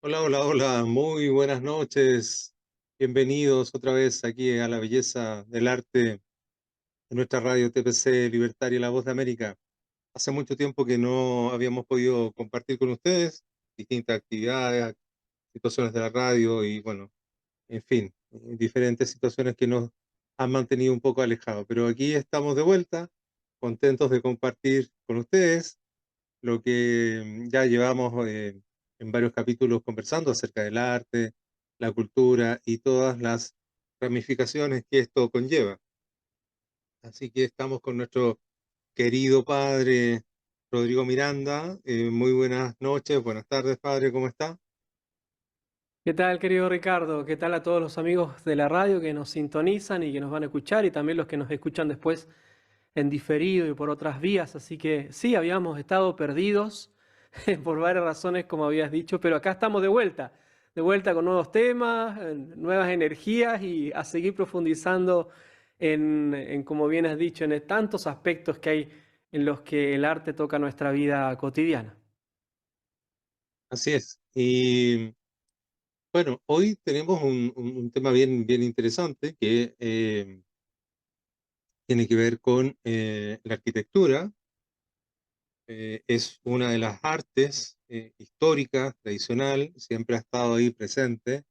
Hola, hola, hola, muy buenas noches. Bienvenidos otra vez aquí a la belleza del arte de nuestra radio TPC Libertaria, La Voz de América. Hace mucho tiempo que no habíamos podido compartir con ustedes distintas actividades, situaciones de la radio y bueno, en fin, diferentes situaciones que nos han mantenido un poco alejados. Pero aquí estamos de vuelta, contentos de compartir con ustedes lo que ya llevamos en varios capítulos conversando acerca del arte, la cultura y todas las ramificaciones que esto conlleva. Así que estamos con nuestro querido padre Rodrigo Miranda. Muy buenas noches, buenas tardes, padre, ¿cómo está? ¿Qué tal, querido Ricardo? ¿Qué tal a todos los amigos de la radio que nos sintonizan y que nos van a escuchar y también los que nos escuchan después en diferido y por otras vías? Así que sí, habíamos estado perdidos por varias razones, como habías dicho, pero acá estamos de vuelta con nuevos temas, nuevas energías y a seguir profundizando como bien has dicho, en tantos aspectos que hay en los que el arte toca nuestra vida cotidiana. Así es. Y bueno, hoy tenemos un tema bien, bien interesante que tiene que ver con la arquitectura. Es una de las artes históricas, tradicional, siempre ha estado ahí presente,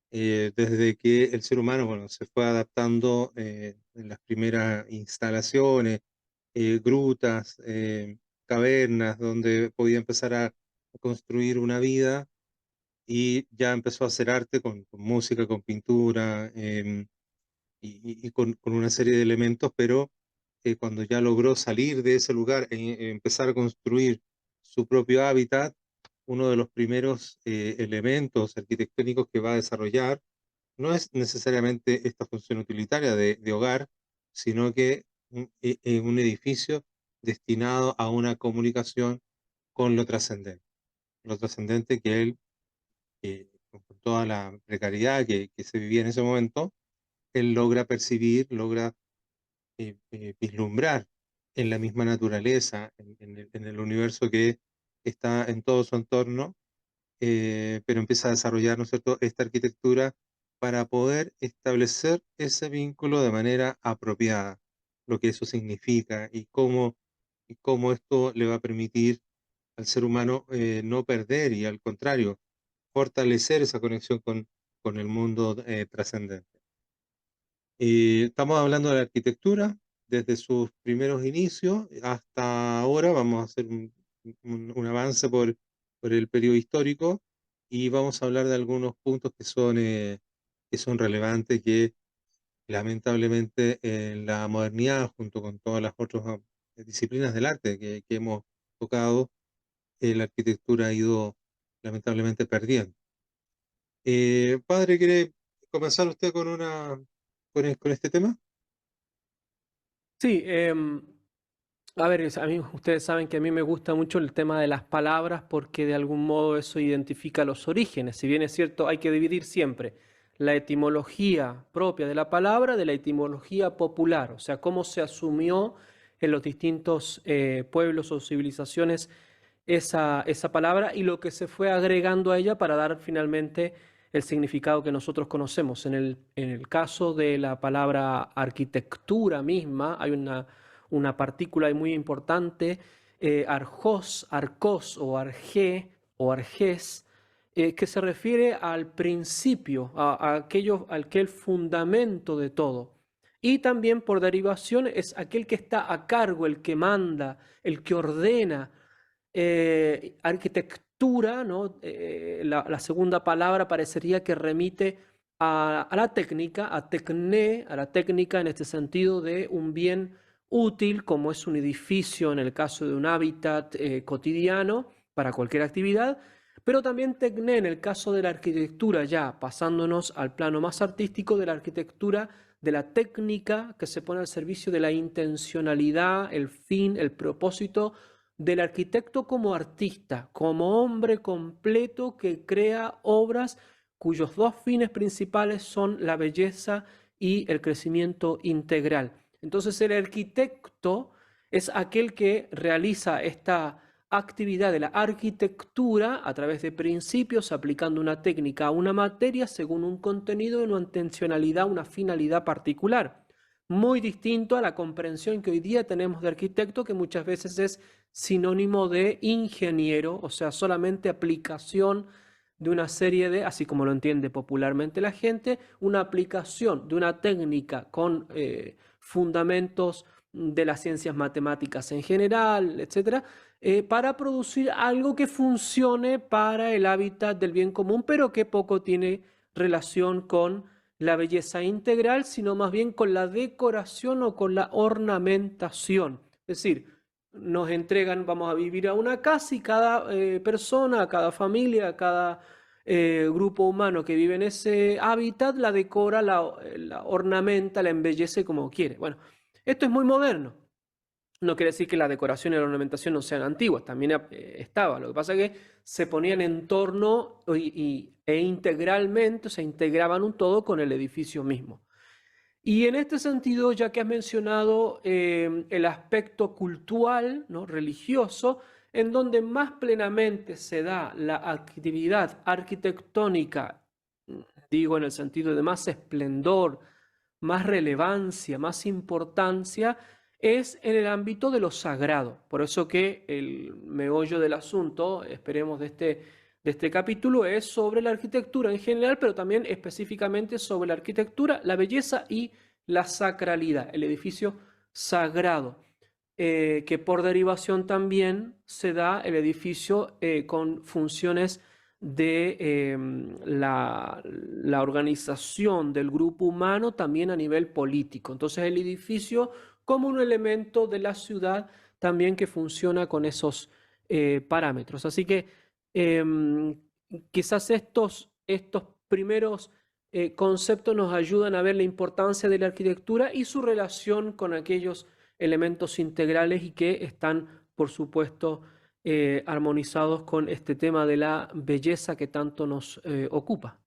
desde que el ser humano, bueno, se fue adaptando en las primeras instalaciones, grutas, cavernas, donde podía empezar a construir una vida y ya empezó a hacer arte con música, con pintura y con una serie de elementos, pero cuando ya logró salir de ese lugar e empezar a construir su propio hábitat, uno de los primeros elementos arquitectónicos que va a desarrollar no es necesariamente esta función utilitaria de hogar, sino que un edificio destinado a una comunicación con lo trascendente que él, con toda la precariedad que se vivía en ese momento, él logra percibir, logra vislumbrar en la misma naturaleza, en el universo que está en todo su entorno, pero empieza a desarrollar, ¿no es cierto?, esta arquitectura para poder establecer ese vínculo de manera apropiada, lo que eso significa y cómo esto le va a permitir al ser humano no perder y al contrario, fortalecer esa conexión con el mundo trascendente. Estamos hablando de la arquitectura desde sus primeros inicios hasta ahora. Vamos a hacer un avance por el periodo histórico y vamos a hablar de algunos puntos que son relevantes, que lamentablemente en la modernidad, junto con todas las otras disciplinas del arte que hemos tocado, la arquitectura ha ido lamentablemente perdiendo. Padre, ¿quiere comenzar usted con este tema? Sí, a ver, a mí, ustedes saben que a mí me gusta mucho el tema de las palabras porque de algún modo eso identifica los orígenes. Si bien es cierto, hay que dividir siempre la etimología propia de la palabra de la etimología popular, o sea, cómo se asumió en los distintos pueblos o civilizaciones esa palabra y lo que se fue agregando a ella para dar finalmente el significado que nosotros conocemos. En el caso de la palabra arquitectura misma, hay una partícula ahí muy importante, arcos o arjé o arjés, que se refiere al principio, a aquel fundamento de todo. Y también por derivación es aquel que está a cargo, el que manda, el que ordena. Arquitectura, ¿no? La segunda palabra parecería que remite a la técnica, a tecné, a la técnica en este sentido de un bien útil, como es un edificio en el caso de un hábitat cotidiano para cualquier actividad, pero también tecné en el caso de la arquitectura, ya pasándonos al plano más artístico de la arquitectura, de la técnica que se pone al servicio de la intencionalidad, el fin, el propósito del arquitecto como artista, como hombre completo que crea obras cuyos dos fines principales son la belleza y el crecimiento integral. Entonces el arquitecto es aquel que realiza esta actividad de la arquitectura a través de principios, aplicando una técnica a una materia según un contenido, una intencionalidad, una finalidad particular. Muy distinto a la comprensión que hoy día tenemos de arquitecto, que muchas veces es sinónimo de ingeniero, o sea, solamente aplicación de una serie de, así como lo entiende popularmente la gente, una aplicación de una técnica con fundamentos de las ciencias matemáticas en general, etcétera, para producir algo que funcione para el hábitat del bien común, pero que poco tiene relación con la belleza integral, sino más bien con la decoración o con la ornamentación. Es decir, nos entregan, vamos a vivir a una casa y cada persona, cada familia, cada grupo humano que vive en ese hábitat la decora, la ornamenta, la embellece como quiere. Bueno, esto es muy moderno. No quiere decir que la decoración y la ornamentación no sean antiguas, también estaba. Lo que pasa es que se ponían en torno e integralmente, o sea, integraban un todo con el edificio mismo. Y en este sentido, ya que has mencionado el aspecto cultural, ¿no? Religioso, en donde más plenamente se da la actividad arquitectónica, digo en el sentido de más esplendor, más relevancia, más importancia, es en el ámbito de lo sagrado. Por eso que el meollo del asunto, esperemos de este capítulo, es sobre la arquitectura en general, pero también específicamente sobre la arquitectura, la belleza y la sacralidad, el edificio sagrado, que por derivación también se da el edificio con funciones de la organización del grupo humano también a nivel político. Entonces el edificio como un elemento de la ciudad también que funciona con esos parámetros. Así que em, quizás estos primeros conceptos nos ayudan a ver la importancia de la arquitectura y su relación con aquellos elementos integrales y que están, por supuesto, armonizados con este tema de la belleza que tanto nos ocupa.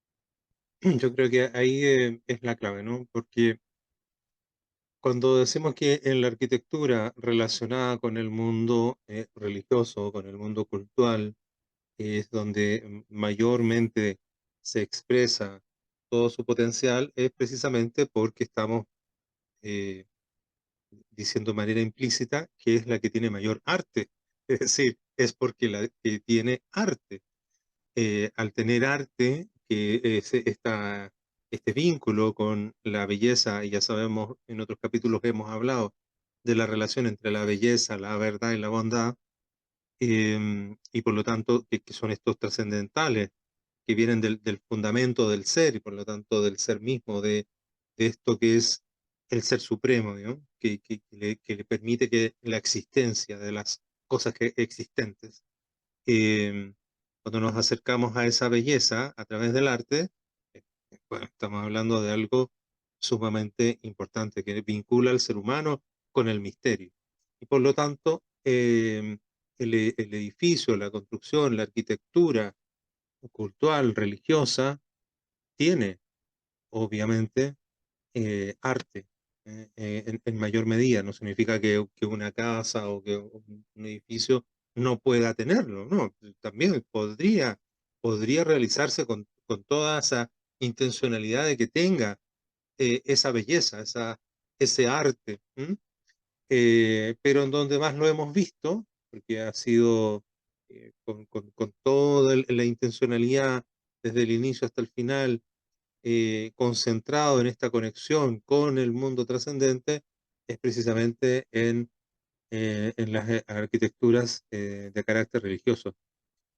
Yo creo que ahí es la clave, ¿no? Porque cuando decimos que en la arquitectura relacionada con el mundo religioso, con el mundo cultural, es donde mayormente se expresa todo su potencial, es precisamente porque estamos eh, diciendo de manera implícita que es la que tiene mayor arte. Es decir, es porque la que tiene arte. Al tener arte, que es este vínculo con la belleza, y ya sabemos, en otros capítulos hemos hablado de la relación entre la belleza, la verdad y la bondad, y por lo tanto, que son estos trascendentales, que vienen del fundamento del ser, y por lo tanto del ser mismo, de esto que es el ser supremo, ¿no? Que le permite que la existencia de las cosas existentes. Em, Cuando nos acercamos a esa belleza a través del arte, bueno, estamos hablando de algo sumamente importante que vincula al ser humano con el misterio. Y por lo tanto, el edificio, la construcción, la arquitectura cultural, religiosa, tiene obviamente arte en mayor medida. No significa que una casa o que un edificio no pueda tenerlo, no, también podría realizarse con toda esa intencionalidad de que tenga esa belleza, ese arte, ¿m? Pero en donde más lo hemos visto, porque ha sido con toda la intencionalidad desde el inicio hasta el final, concentrado en esta conexión con el mundo trascendente, es precisamente en las arquitecturas de carácter religioso.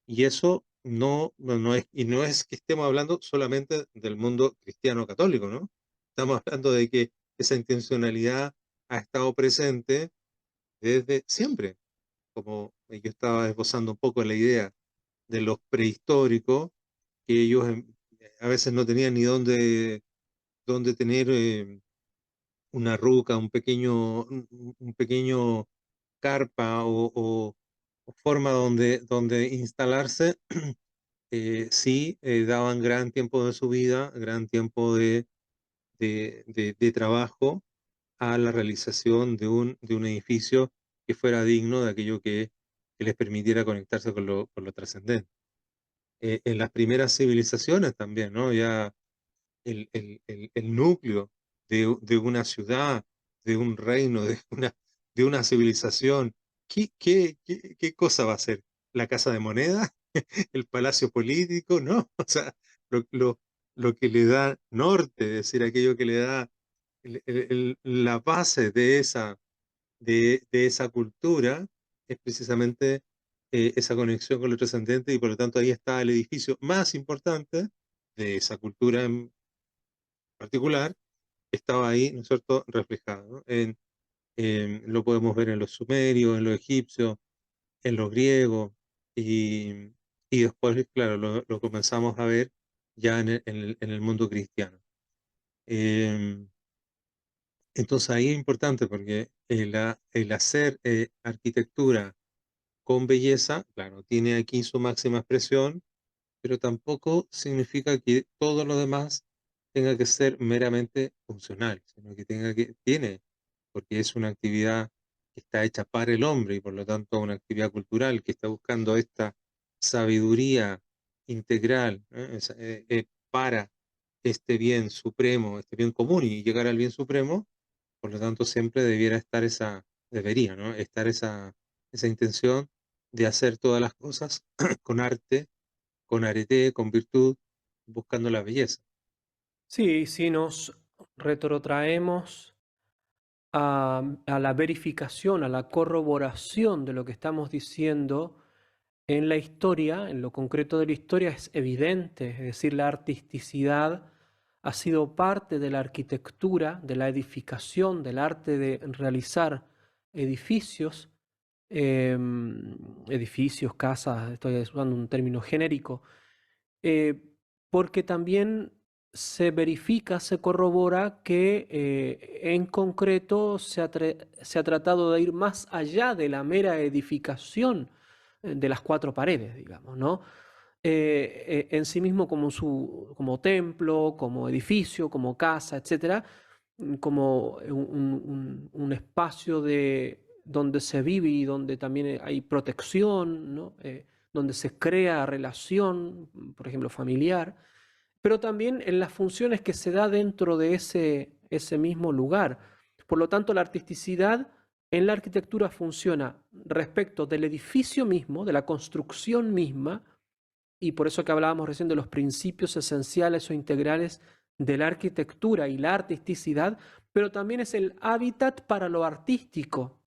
Y eso no es que estemos hablando solamente del mundo cristiano católico, ¿no? Estamos hablando de que esa intencionalidad ha estado presente desde siempre, como yo estaba esbozando un poco la idea de los prehistóricos, que ellos a veces no tenían ni dónde tener una ruca, un pequeño carpa o forma donde instalarse, sí daban gran tiempo de su vida, gran tiempo de trabajo a la realización de un edificio que fuera digno de aquello que que les permitiera conectarse con lo trascendente. En las primeras civilizaciones también, ¿no? Ya el núcleo de una ciudad, de un reino, de una civilización, ¿qué cosa va a ser? ¿La casa de moneda? ¿El palacio político? ¿No? O sea, lo, lo, lo que le da norte, es decir, aquello que le da la base de esa cultura es precisamente esa conexión con lo trascendente y por lo tanto ahí está el edificio más importante de esa cultura en particular, estaba ahí, ¿no es cierto?, reflejado, ¿no? Lo podemos ver en los sumerios, en los egipcios, en los griegos y, y después, claro, lo comenzamos a ver ya en el mundo cristiano. Em, entonces ahí es importante porque el hacer arquitectura con belleza, claro, tiene aquí su máxima expresión, pero tampoco significa que todo lo demás tenga que ser meramente funcional, sino que tiene, porque es una actividad que está hecha para el hombre y por lo tanto una actividad cultural que está buscando esta sabiduría integral, para este bien supremo, este bien común y llegar al bien supremo, por lo tanto siempre debería, ¿no? Estar esa intención de hacer todas las cosas con arte, con arete, con virtud, buscando la belleza. Sí, si nos retrotraemos a la verificación, a la corroboración de lo que estamos diciendo en la historia, en lo concreto de la historia, es evidente, es decir, la artisticidad ha sido parte de la arquitectura, de la edificación, del arte de realizar edificios, edificios, casas, estoy usando un término genérico, eh, porque también se verifica, se corrobora que en concreto se ha tratado de ir más allá de la mera edificación de las cuatro paredes, digamos, ¿no? En sí mismo como templo, como edificio, como casa, etcétera, como un espacio donde se vive y donde también hay protección, ¿no? Donde se crea relación, por ejemplo, familiar, pero también en las funciones que se da dentro de ese mismo lugar. Por lo tanto, la artisticidad en la arquitectura funciona respecto del edificio mismo, de la construcción misma, y por eso que hablábamos recién de los principios esenciales o integrales de la arquitectura y la artisticidad, pero también es el hábitat para lo artístico.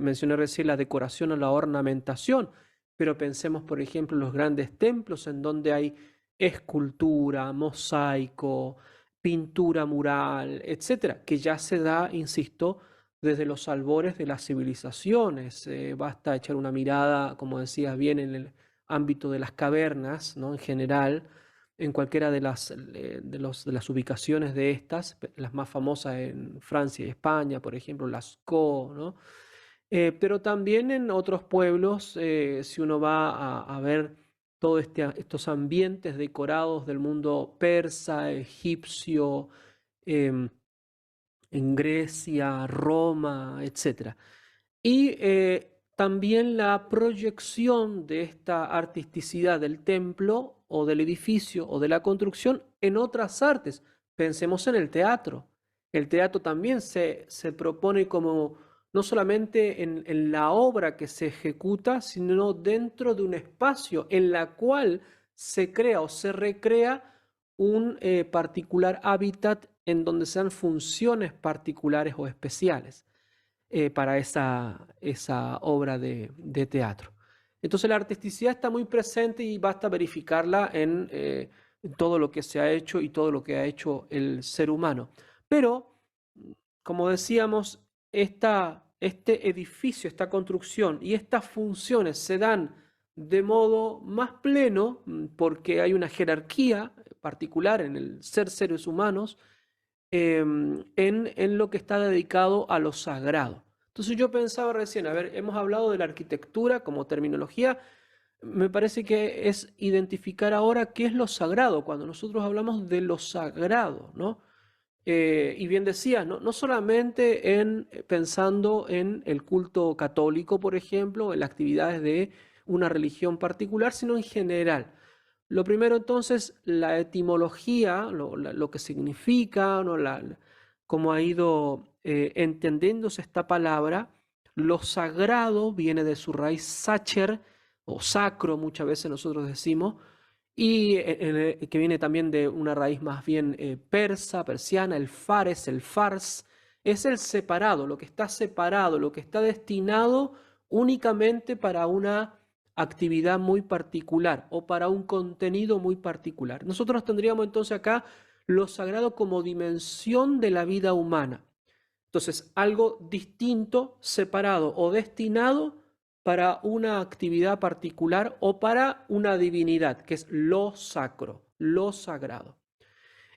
Mencioné recién la decoración o la ornamentación, pero pensemos, por ejemplo, en los grandes templos en donde hay escultura, mosaico, pintura mural, etcétera, que ya se da, insisto, desde los albores de las civilizaciones. Basta echar una mirada, como decías bien, en el ámbito de las cavernas, ¿no? En general, en cualquiera de las ubicaciones de estas, las más famosas en Francia y España, por ejemplo, Lascaux, ¿no? Pero también en otros pueblos, si uno va a ver todos estos ambientes decorados del mundo persa, egipcio, em, en Grecia, Roma, etcétera. Y también la proyección de esta artisticidad del templo o del edificio o de la construcción en otras artes. Pensemos en el teatro. El teatro también se propone como no solamente en la obra que se ejecuta, sino dentro de un espacio en la cual se crea o se recrea un particular hábitat en donde sean funciones particulares o especiales para esa obra de teatro. Entonces la artisticidad está muy presente y basta verificarla en todo lo que se ha hecho y todo lo que ha hecho el ser humano. Pero, como decíamos, este edificio, esta construcción y estas funciones se dan de modo más pleno porque hay una jerarquía particular en el ser seres humanos en lo que está dedicado a lo sagrado. Entonces yo pensaba recién, a ver, hemos hablado de la arquitectura como terminología, me parece que es identificar ahora qué es lo sagrado, cuando nosotros hablamos de lo sagrado, ¿no? Y bien decía, no solamente pensando en el culto católico, por ejemplo, en las actividades de una religión particular, sino en general. Lo primero entonces, la etimología, lo que significa, ¿no? Cómo ha ido entendiéndose esta palabra. Lo sagrado viene de su raíz sacher o sacro, muchas veces nosotros decimos, y que viene también de una raíz más bien persiana, el fares, el fars, es el separado, lo que está separado, lo que está destinado únicamente para una actividad muy particular o para un contenido muy particular. Nosotros tendríamos entonces acá lo sagrado como dimensión de la vida humana. Entonces, algo distinto, separado o destinado para una actividad particular o para una divinidad, que es lo sacro, lo sagrado.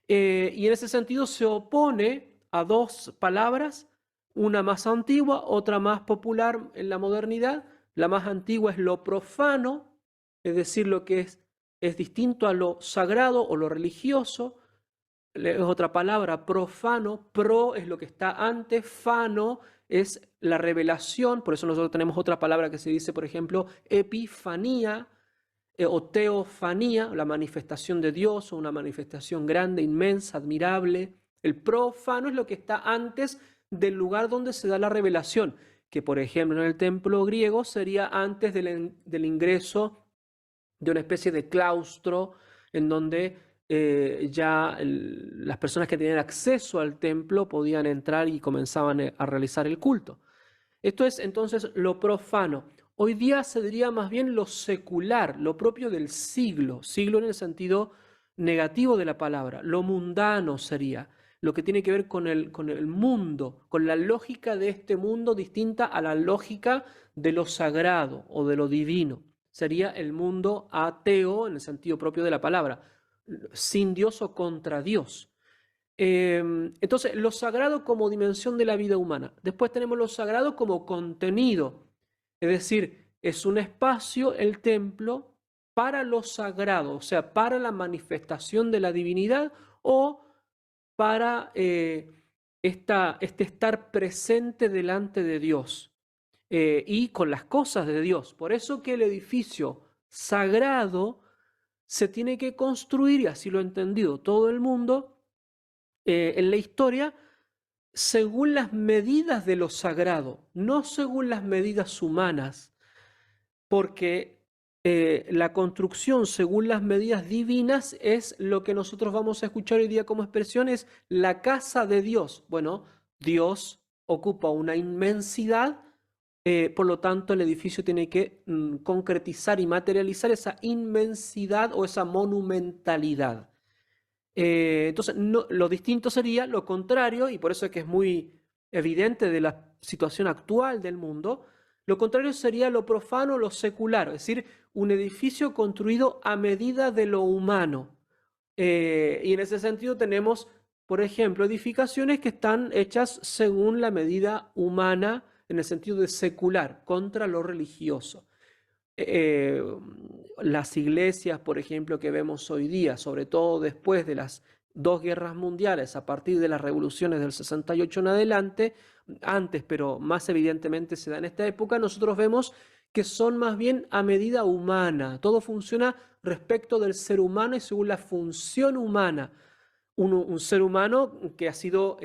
Y en ese sentido se opone a dos palabras, una más antigua, otra más popular en la modernidad. La más antigua es lo profano, es decir, lo que es distinto a lo sagrado o lo religioso. Es otra palabra, profano. Pro es lo que está antes, fano es la revelación. Por eso nosotros tenemos otra palabra que se dice, por ejemplo, epifanía o teofanía, la manifestación de Dios, o una manifestación grande, inmensa, admirable. El profano es lo que está antes del lugar donde se da la revelación, que por ejemplo en el templo griego sería antes del ingreso de una especie de claustro en donde las personas que tenían acceso al templo podían entrar y comenzaban a realizar el culto. Esto es entonces lo profano. Hoy día se diría más bien lo secular, lo propio del siglo, siglo en el sentido negativo de la palabra, lo mundano sería, lo que tiene que ver con el mundo, con la lógica de este mundo distinta a la lógica de lo sagrado o de lo divino. Sería el mundo ateo en el sentido propio de la palabra, sin Dios o contra Dios. Entonces, lo sagrado como dimensión de la vida humana. Después tenemos lo sagrado como contenido, es decir, es un espacio, el templo, para lo sagrado, o sea, para la manifestación de la divinidad o para este estar presente delante de Dios y con las cosas de Dios. Por eso que el edificio sagrado se tiene que construir, y así lo ha entendido todo el mundo, en la historia según las medidas de lo sagrado, no según las medidas humanas, porque la construcción según las medidas divinas es lo que nosotros vamos a escuchar hoy día como expresión, es la casa de Dios. Bueno, Dios ocupa una inmensidad, por lo tanto el edificio tiene que concretizar y materializar esa inmensidad o esa monumentalidad. Entonces, lo distinto sería lo contrario, y por eso es que es muy evidente de la situación actual del mundo, lo contrario sería lo profano, lo secular, es decir, un edificio construido a medida de lo humano. Y en ese sentido tenemos, por ejemplo, edificaciones que están hechas según la medida humana, en el sentido de secular, contra lo religioso. eh, las iglesias, por ejemplo, que vemos hoy día, sobre todo después de las dos guerras mundiales, a partir de las revoluciones del 68 en adelante, antes, pero más evidentemente se da en esta época, nosotros vemos que son más bien a medida humana. Todo funciona respecto del ser humano y según la función humana. Un ser humano que ha sido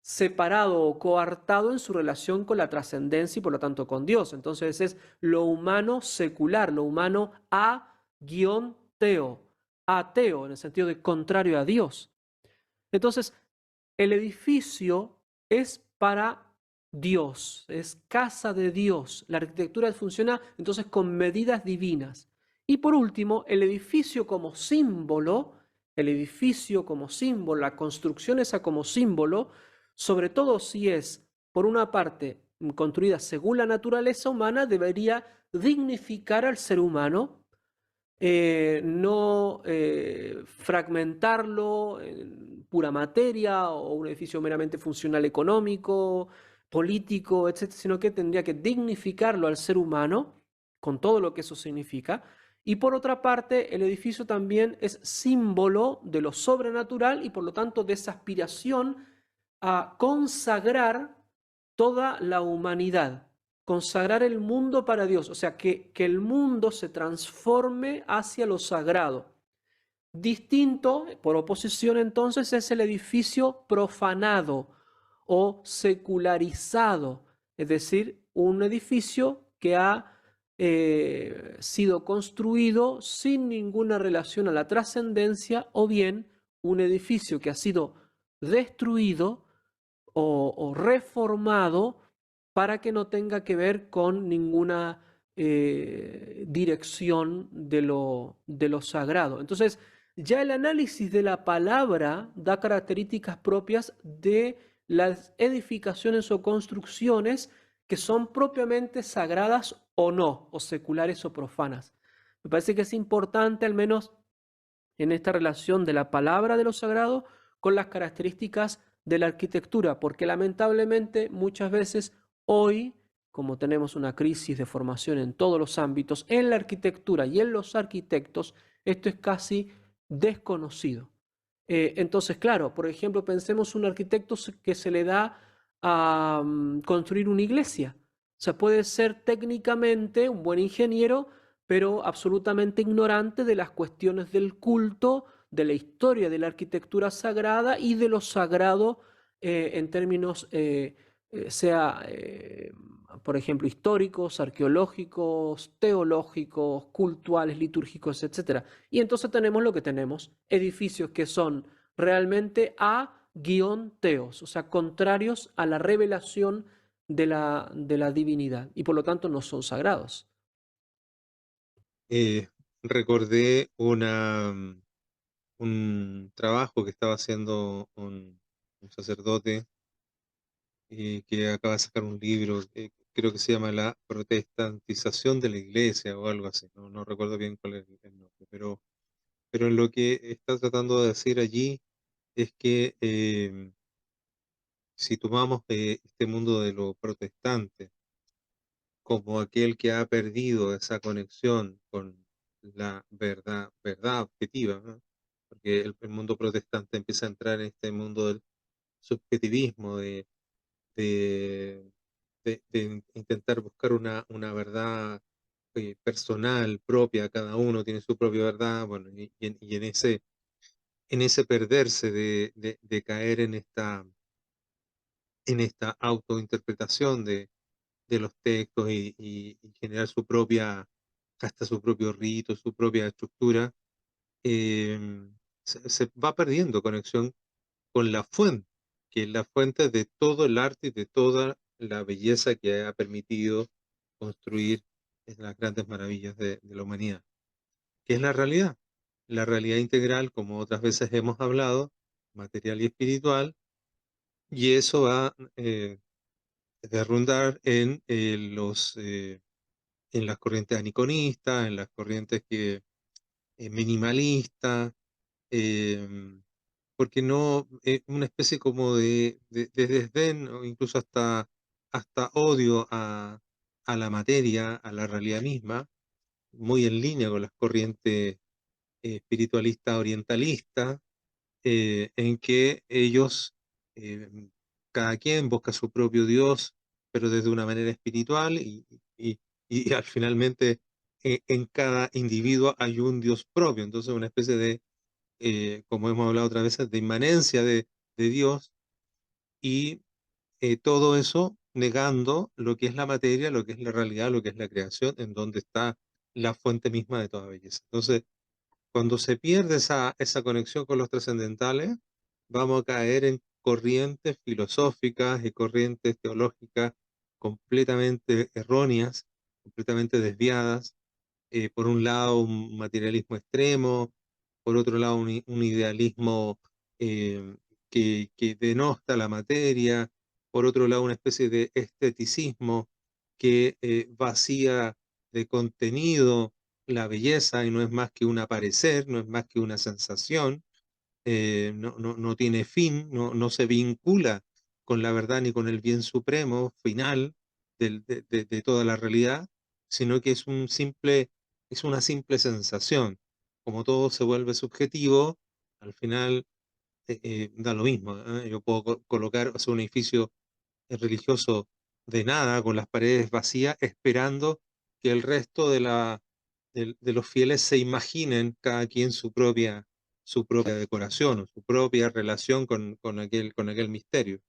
separado o coartado en su relación con la trascendencia y por lo tanto con Dios. Entonces es lo humano secular, lo humano a-teo, ateo en el sentido de contrario a Dios. Entonces el edificio es para Dios, es casa de Dios. La arquitectura funciona entonces con medidas divinas. Y por último, el edificio como símbolo, la construcción esa como símbolo, sobre todo si es, por una parte, construida según la naturaleza humana, debería dignificar al ser humano, no fragmentarlo en pura materia o un edificio meramente funcional económico, político, etcétera, sino que tendría que dignificarlo al ser humano con todo lo que eso significa Y por otra parte, el edificio también es símbolo de lo sobrenatural y por lo tanto de esa aspiración a consagrar toda la humanidad, consagrar el mundo para Dios, o sea, que el mundo se transforme hacia lo sagrado. Distinto, por oposición entonces, es el edificio profanado o secularizado, es decir, un edificio que ha sido construido sin ninguna relación a la trascendencia, o bien un edificio que ha sido destruido o reformado para que no tenga que ver con ninguna dirección de lo sagrado. Entonces, ya el análisis de la palabra da características propias de las edificaciones o construcciones que son propiamente sagradas o no, o seculares o profanas. Me parece que es importante, al menos en esta relación de la palabra de lo sagrado con las características de la arquitectura, porque lamentablemente muchas veces hoy, como tenemos una crisis de formación en todos los ámbitos, en la arquitectura y en los arquitectos, esto es casi desconocido. Entonces, claro, por ejemplo, pensemos un arquitecto que se le da a construir una iglesia. O sea, puede ser técnicamente un buen ingeniero, pero absolutamente ignorante de las cuestiones del culto, de la historia de la arquitectura sagrada y de lo sagrado en términos, sea, por ejemplo, históricos, arqueológicos, teológicos, cultuales, litúrgicos, etcétera. Y entonces tenemos lo que tenemos, edificios que son realmente a-teos, o sea, contrarios a la revelación de la divinidad y por lo tanto no son sagrados. Recordé un trabajo que estaba haciendo un sacerdote que acaba de sacar un libro, creo que se llama La protestantización de la iglesia o algo así, no recuerdo bien cuál es el nombre, pero lo que está tratando de decir allí es que si tomamos este mundo de lo protestante como aquel que ha perdido esa conexión con la verdad objetiva, ¿no? Porque el mundo protestante empieza a entrar en este mundo del subjetivismo, de, de intentar buscar una verdad personal, propia, cada uno tiene su propia verdad, bueno, en ese perderse de caer en esta autointerpretación de los textos y generar su propia, hasta su propio rito, su propia estructura, se va perdiendo conexión con la fuente, que es la fuente de todo el arte y de toda la belleza que ha permitido construir las grandes maravillas de la humanidad, que es la realidad integral, como otras veces hemos hablado, material y espiritual, y eso va de rondar en las corrientes aniconistas, en las corrientes que minimalistas, em, porque no, una especie como de desdén o incluso hasta odio a la materia, a la realidad misma, muy en línea con las corrientes espiritualistas orientalistas, en que ellos, eh, cada quien busca su propio Dios, pero desde una manera espiritual y al finalmente en cada individuo hay un Dios propio, entonces una especie de, como hemos hablado otras veces, de inmanencia de Dios y todo eso negando lo que es la materia, lo que es la realidad, lo que es la creación, en donde está la fuente misma de toda belleza. Entonces, cuando se pierde esa conexión con los trascendentales, vamos a caer en corrientes filosóficas y corrientes teológicas completamente erróneas, completamente desviadas. Por un lado, un materialismo extremo, por otro lado, un idealismo que denosta la materia, por otro lado, una especie de esteticismo que vacía de contenido la belleza y no es más que un aparecer, no es más que una sensación, no tiene fin, no se vincula con la verdad ni con el bien supremo final de toda la realidad, sino que es un simple es una simple sensación. Como todo se vuelve subjetivo, al final da lo mismo. Yo puedo colocar, o sea, un edificio religioso de nada, con las paredes vacías, esperando que el resto de los fieles se imaginen cada quien su propia decoración o su propia relación con aquel misterio.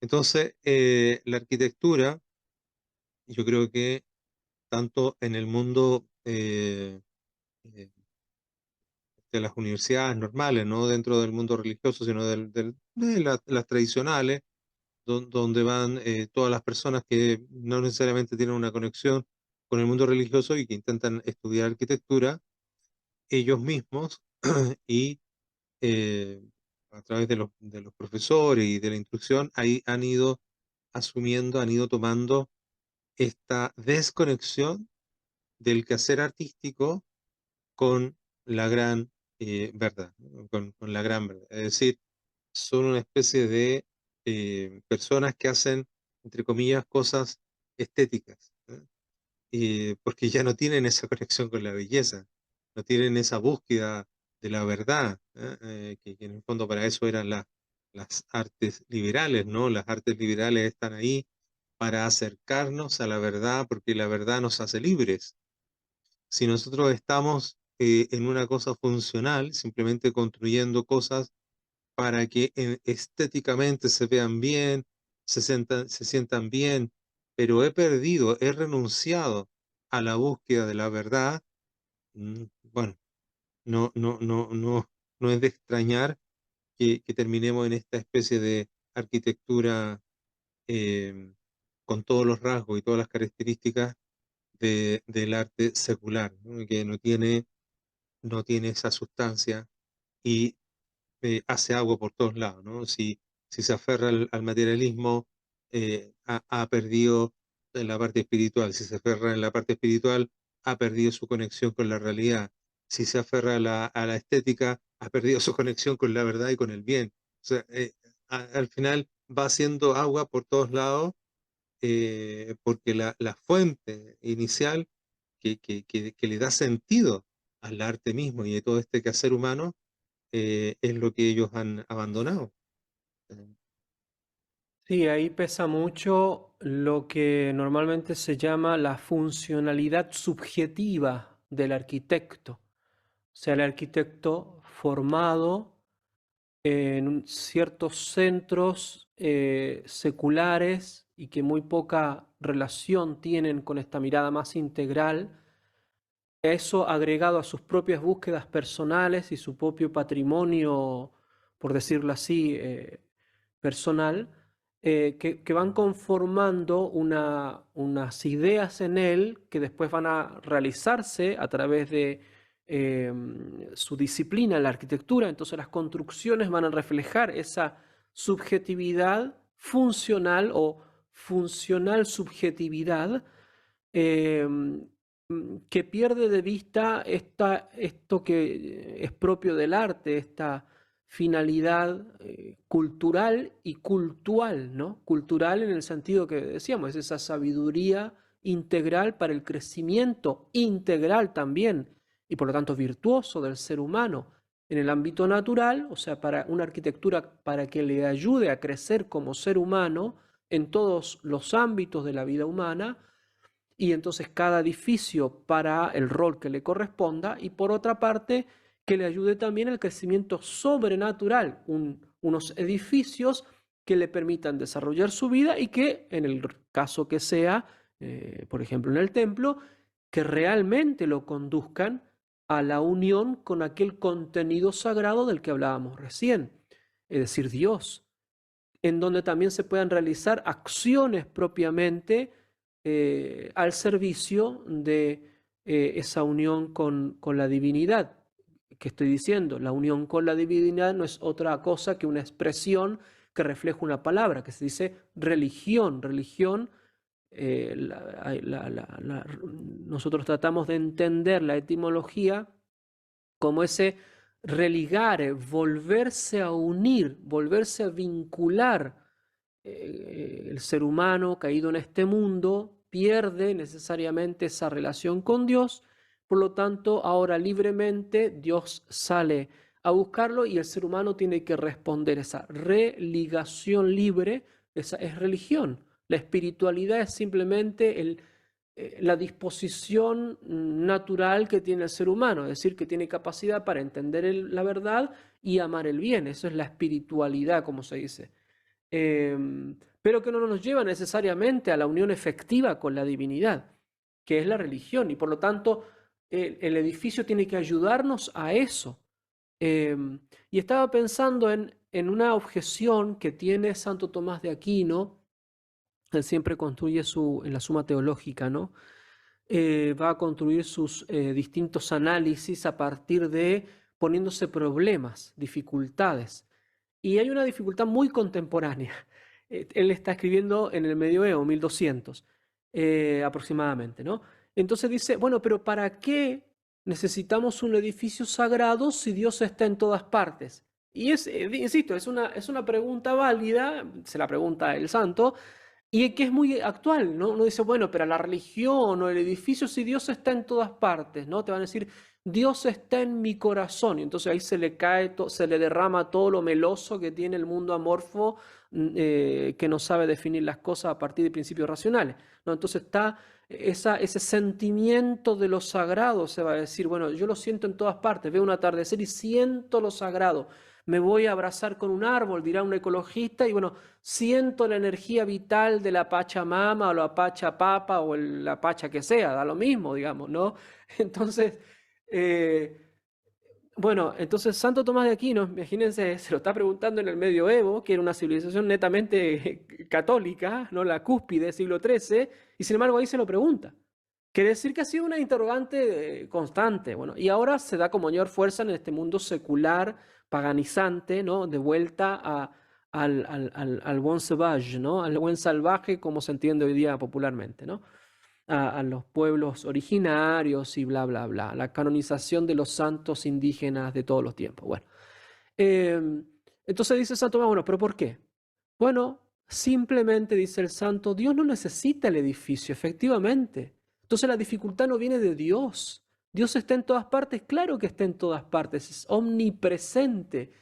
Entonces, la arquitectura, yo creo que tanto en el mundo eh, de las universidades normales, no dentro del mundo religioso, sino de las tradicionales, donde van todas las personas que no necesariamente tienen una conexión con el mundo religioso y que intentan estudiar arquitectura ellos mismos y eh, a través de los profesores y de la instrucción, ahí han ido asumiendo, han ido tomando esta desconexión del quehacer artístico con la gran verdad, ¿no? Con la gran verdad. Es decir, son una especie de personas que hacen, entre comillas, cosas estéticas, ¿no? Porque ya no tienen esa conexión con la belleza, no tienen esa búsqueda de la verdad, ¿eh? Que en el fondo para eso eran las artes liberales, ¿no? Las artes liberales están ahí para acercarnos a la verdad, porque la verdad nos hace libres. Si nosotros estamos en una cosa funcional, simplemente construyendo cosas para que estéticamente se vean bien, se sientan bien, pero he renunciado a la búsqueda de la verdad, bueno, no es de extrañar que terminemos en esta especie de arquitectura em, con todos los rasgos y todas las características del arte secular, ¿no? Que no tiene esa sustancia y hace agua por todos lados, ¿no? Si se aferra al materialismo, ha perdido en la parte espiritual. Si se aferra en la parte espiritual, ha perdido su conexión con la realidad. Si se aferra a la estética, ha perdido su conexión con la verdad y con el bien. O sea, al final va haciendo agua por todos lados, porque la fuente inicial que le da sentido al arte mismo y de todo este quehacer humano es lo que ellos han abandonado. Eh, Sí, ahí pesa mucho lo que normalmente se llama la funcionalidad subjetiva del arquitecto. O sea, el arquitecto formado en ciertos centros seculares y que muy poca relación tienen con esta mirada más integral, eso agregado a sus propias búsquedas personales y su propio patrimonio, por decirlo así, personal, que van conformando unas ideas en él que después van a realizarse a través de su disciplina en la arquitectura. Entonces las construcciones van a reflejar esa subjetividad funcional o funcional subjetividad, que pierde de vista esto que es propio del arte, esta finalidad cultural y cultual, ¿no? Cultural en el sentido que decíamos, es esa sabiduría integral para el crecimiento integral también, y por lo tanto virtuoso del ser humano en el ámbito natural, o sea, para una arquitectura para que le ayude a crecer como ser humano en todos los ámbitos de la vida humana, y entonces cada edificio para el rol que le corresponda, y por otra parte que le ayude también al crecimiento sobrenatural, unos edificios que le permitan desarrollar su vida y que en el caso que sea, por ejemplo en el templo, que realmente lo conduzcan a la unión con aquel contenido sagrado del que hablábamos recién, es decir, Dios, en donde también se puedan realizar acciones propiamente al servicio de esa unión con la divinidad. ¿Qué estoy diciendo? La unión con la divinidad no es otra cosa que una expresión que refleja una palabra, que se dice religión. Religión, nosotros tratamos de entender la etimología como ese religar, volverse a unir, volverse a vincular. El ser humano caído en este mundo pierde necesariamente esa relación con Dios, Por lo tanto, ahora libremente Dios sale a buscarlo y el ser humano tiene que responder. Esa religación libre, esa es religión. La espiritualidad es simplemente la disposición natural que tiene el ser humano, es decir, que tiene capacidad para entender la verdad y amar el bien. Eso es la espiritualidad, como se dice. Pero que no nos lleva necesariamente a la unión efectiva con la divinidad, que es la religión, y por lo tanto el edificio tiene que ayudarnos a eso. Y estaba pensando en una objeción que tiene Santo Tomás de Aquino. Él siempre construye en la Suma Teológica, ¿no? Va a construir sus distintos análisis a partir de poniéndose problemas, dificultades. Y hay una dificultad muy contemporánea. Él está escribiendo en el medioevo, 1200 aproximadamente, ¿no? Entonces dice, bueno, pero ¿para qué necesitamos un edificio sagrado si Dios está en todas partes? Y insisto, es una pregunta válida, se la pregunta el santo, y que es muy actual, ¿no? Uno dice, bueno, pero la religión o el edificio, si Dios está en todas partes, ¿no? Te van a decir, Dios está en mi corazón. Y entonces ahí se le cae, se le derrama todo lo meloso que tiene el mundo amorfo, que no sabe definir las cosas a partir de principios racionales, ¿no? Entonces está ese sentimiento de lo sagrado, se va a decir, bueno, yo lo siento en todas partes, veo un atardecer y siento lo sagrado. Me voy a abrazar con un árbol, dirá un ecologista, y bueno, siento la energía vital de la Pachamama o la Pachapapa o la Pacha que sea, da lo mismo, digamos, ¿no? Entonces, eh, bueno, entonces Santo Tomás de Aquino, imagínense, se lo está preguntando en el medioevo, que era una civilización netamente católica, ¿no? La cúspide del siglo XIII, y sin embargo ahí se lo pregunta. Quiere decir que ha sido una interrogante constante, bueno, y ahora se da con mayor fuerza en este mundo secular, paganizante, ¿no? De vuelta al buen sauvage, ¿no? Al buen salvaje, como se entiende hoy día popularmente, ¿no? A los pueblos originarios y bla, bla, bla. La canonización de los santos indígenas de todos los tiempos. Bueno, entonces dice Santo Tomás, bueno, ¿pero por qué? Bueno, simplemente dice el santo, Dios no necesita el edificio, efectivamente. Entonces la dificultad no viene de Dios. Dios está en todas partes, claro que está en todas partes, es omnipresente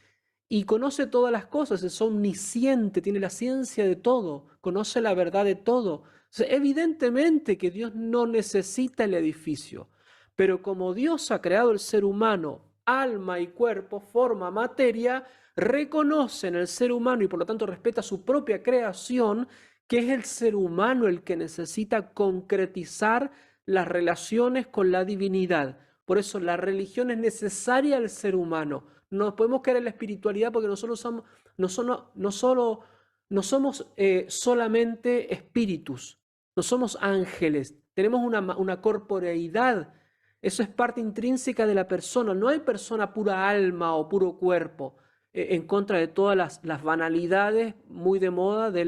y conoce todas las cosas, es omnisciente, tiene la ciencia de todo, conoce la verdad de todo. O sea, evidentemente que Dios no necesita el edificio, pero como Dios ha creado el ser humano, alma y cuerpo, forma, materia, reconoce en el ser humano y por lo tanto respeta su propia creación, que es el ser humano el que necesita concretizar las relaciones con la divinidad. Por eso la religión es necesaria al ser humano. No podemos creer en la espiritualidad porque nosotros somos, no somos solamente espíritus, no somos ángeles, tenemos una corporeidad. Eso es parte intrínseca de la persona. No hay persona pura alma o puro cuerpo, en contra de todas las banalidades muy de moda de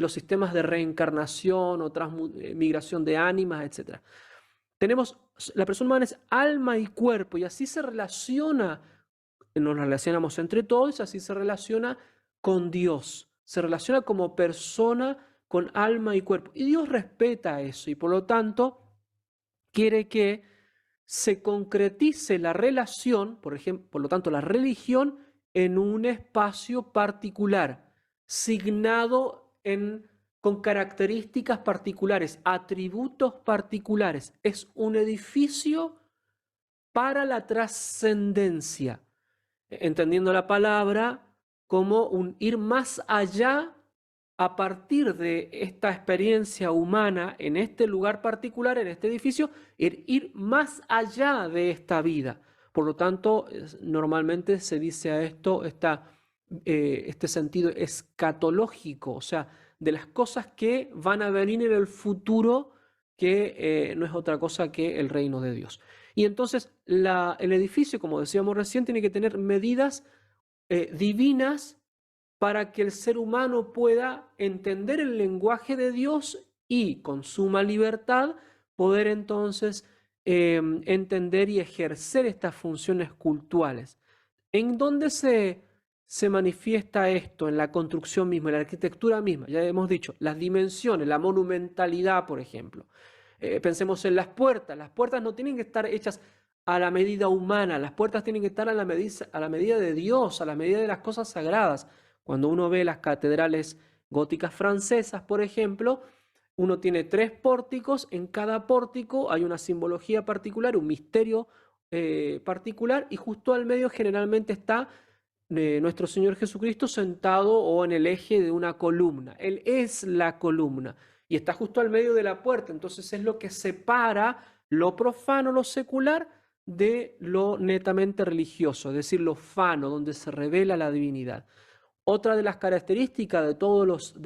los sistemas de reencarnación o migración de ánimas, etc. La persona humana es alma y cuerpo y así se relaciona, nos relacionamos entre todos, así se relaciona con Dios, se relaciona como persona con alma y cuerpo. Y Dios respeta eso y por lo tanto quiere que se concretice la relación, por ejemplo, por lo tanto la religión, en un espacio particular, signado con características particulares, atributos particulares. Es un edificio para la trascendencia, entendiendo la palabra como un ir más allá a partir de esta experiencia humana en este lugar particular, en este edificio, ir más allá de esta vida. Por lo tanto, normalmente se dice a esto este sentido escatológico, o sea, de las cosas que van a venir en el futuro, que no es otra cosa que el reino de Dios. Y entonces el edificio, como decíamos recién, tiene que tener medidas divinas para que el ser humano pueda entender el lenguaje de Dios y con suma libertad poder entonces entender y ejercer estas funciones cultuales. ¿En dónde se manifiesta esto? En la construcción misma, en la arquitectura misma. Ya hemos dicho, las dimensiones, la monumentalidad, por ejemplo. Pensemos en las puertas. Las puertas no tienen que estar hechas a la medida humana, las puertas tienen que estar a la medida de Dios, a la medida de las cosas sagradas. Cuando uno ve las catedrales góticas francesas, por ejemplo, uno tiene 3 pórticos, en cada pórtico hay una simbología particular, un misterio particular, y justo al medio generalmente está nuestro Señor Jesucristo sentado o en el eje de una columna. Él es la columna y está justo al medio de la puerta. Entonces es lo que separa lo profano, lo secular, de lo netamente religioso, es decir, lo fano, donde se revela la divinidad. Otra de las características de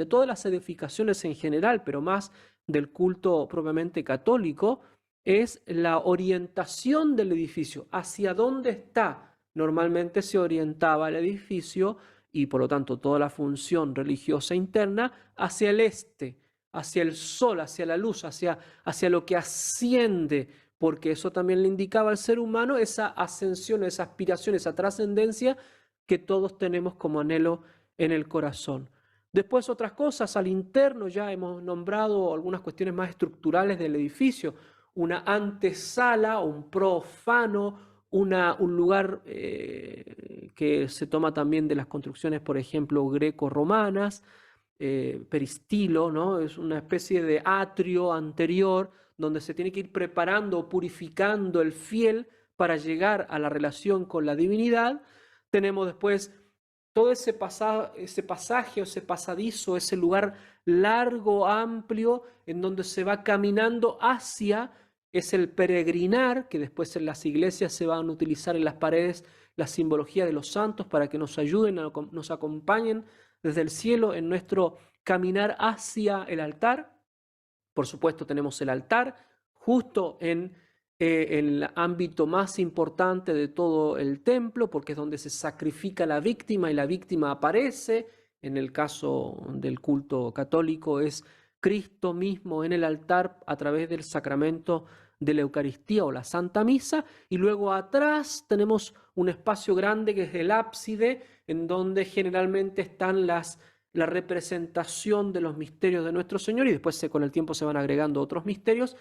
todas las edificaciones en general, pero más del culto propiamente católico, es la orientación del edificio, hacia dónde está. Normalmente se orientaba el edificio y por lo tanto toda la función religiosa interna hacia el este, hacia el sol, hacia la luz, hacia lo que asciende, porque eso también le indicaba al ser humano esa ascensión, esa aspiración, esa trascendencia que todos tenemos como anhelo en el corazón. Después otras cosas, al interno ya hemos nombrado algunas cuestiones más estructurales del edificio, una antesala, un profano, un lugar que se toma también de las construcciones, por ejemplo, greco-romanas, peristilo, ¿no? Es una especie de atrio anterior donde se tiene que ir preparando o purificando el fiel para llegar a la relación con la divinidad. Tenemos después todo ese pasaje o ese pasadizo, ese lugar largo, amplio, en donde se va caminando hacia, es el peregrinar, que después en las iglesias se van a utilizar en las paredes la simbología de los santos para que nos ayuden, nos acompañen desde el cielo en nuestro caminar hacia el altar. Por supuesto, tenemos el altar justo en el ámbito más importante de todo el templo, porque es donde se sacrifica la víctima y la víctima aparece. En el caso del culto católico es Cristo mismo en el altar a través del sacramento de la Eucaristía o la Santa Misa, y luego atrás tenemos un espacio grande que es el ábside, en donde generalmente están la representación de los misterios de nuestro Señor, y después con el tiempo se van agregando otros misterios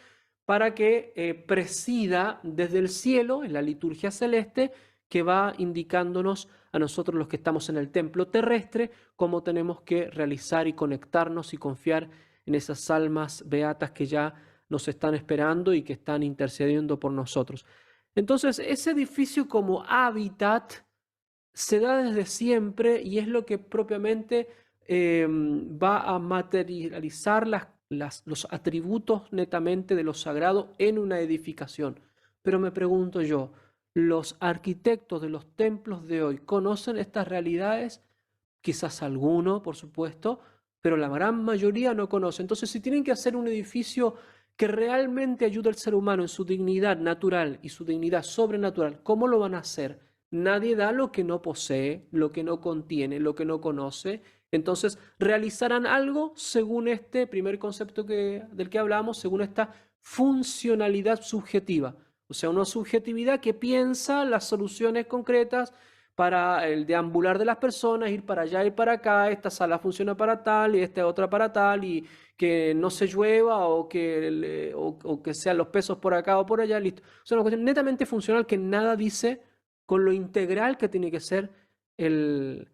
para que presida desde el cielo, en la liturgia celeste, que va indicándonos a nosotros los que estamos en el templo terrestre cómo tenemos que realizar y conectarnos y confiar en esas almas beatas que ya nos están esperando y que están intercediendo por nosotros. Entonces, ese edificio como hábitat se da desde siempre y es lo que propiamente va a materializar los atributos netamente de lo sagrado en una edificación. Pero me pregunto yo, ¿los arquitectos de los templos de hoy conocen estas realidades? Quizás alguno, por supuesto, pero la gran mayoría no conoce. Entonces, si tienen que hacer un edificio que realmente ayude al ser humano en su dignidad natural y su dignidad sobrenatural, ¿cómo lo van a hacer? Nadie da lo que no posee, lo que no contiene, lo que no conoce. Entonces, realizarán algo según este primer concepto del que hablamos, según esta funcionalidad subjetiva. O sea, una subjetividad que piensa las soluciones concretas para el deambular de las personas, ir para allá y para acá, esta sala funciona para tal y esta otra para tal, y que no se llueva o que sean los pesos por acá o por allá, listo. O sea, una cuestión netamente funcional que nada dice con lo integral que tiene que ser el,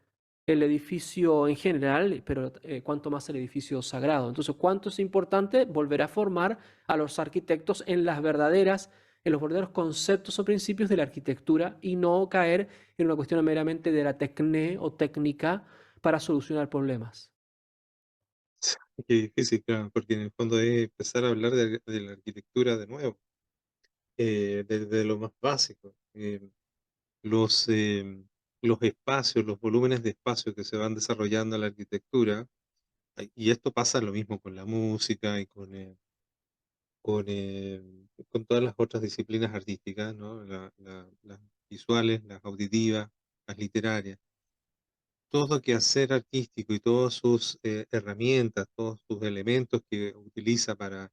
el edificio en general, pero cuanto más el edificio sagrado. Entonces, cuánto es importante volver a formar a los arquitectos en los verdaderos conceptos o principios de la arquitectura y no caer en una cuestión meramente de la tecné o técnica para solucionar problemas. Qué difícil, claro, porque en el fondo es empezar a hablar de la arquitectura de nuevo, desde lo más básico. Los, los espacios, los volúmenes de espacio que se van desarrollando en la arquitectura, y esto pasa lo mismo con la música y con todas las otras disciplinas artísticas, ¿no? Las visuales, las auditivas, las literarias. Todo quehacer artístico y todas sus herramientas, todos sus elementos que utiliza para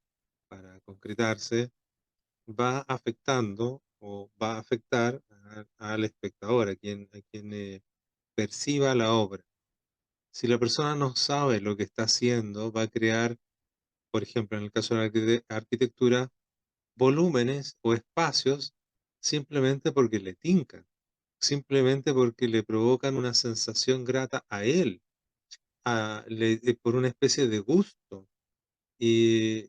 concretarse, va afectando o va a afectar al espectador, a quien perciba la obra. Si la persona no sabe lo que está haciendo, va a crear por ejemplo, en el caso de la arquitectura, volúmenes o espacios simplemente porque le tincan, simplemente porque le provocan una sensación grata a él, por una especie de gusto. Y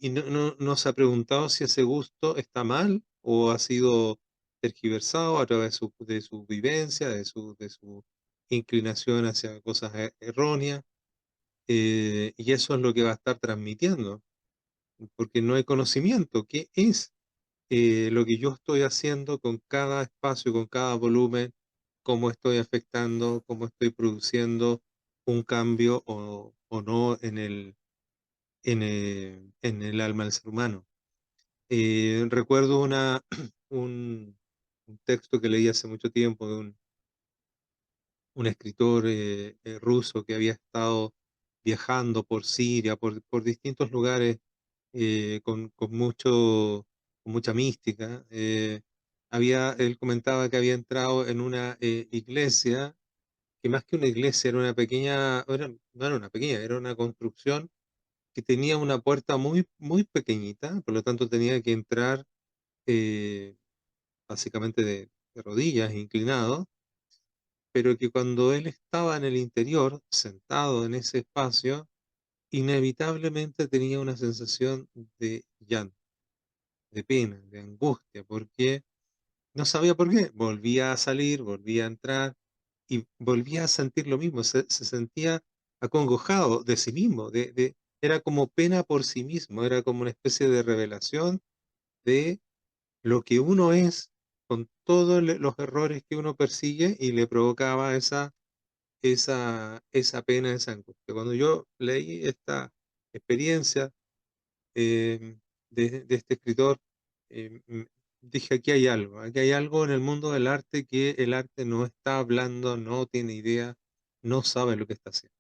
no se ha preguntado si ese gusto está mal o ha sido tergiversado a través de su vivencia, de su inclinación hacia cosas erróneas, y eso es lo que va a estar transmitiendo, porque no hay conocimiento. ¿Qué es lo que yo estoy haciendo con cada espacio, con cada volumen? ¿Cómo estoy afectando, cómo estoy produciendo un cambio o no en el alma del ser humano? Recuerdo un, un texto que leí hace mucho tiempo de un escritor ruso que había estado viajando por Siria, por distintos lugares, con mucha mística. Él comentaba que había entrado en una iglesia, que más que una iglesia era una pequeña, no era una pequeña, era una construcción que tenía una puerta muy, muy pequeñita, por lo tanto tenía que entrar eh, básicamente de rodillas, inclinado, pero que cuando él estaba en el interior, sentado en ese espacio, inevitablemente tenía una sensación de llanto, de pena, de angustia, porque no sabía por qué. Volvía a salir, volvía a entrar y volvía a sentir lo mismo. Se sentía acongojado de sí mismo, era como pena por sí mismo, era como una especie de revelación de lo que uno es con todos los errores que uno persigue y le provocaba esa pena, esa angustia. Cuando yo leí esta experiencia de este escritor, dije, aquí hay algo en el mundo del arte que el arte no está hablando, no tiene idea, no sabe lo que está haciendo.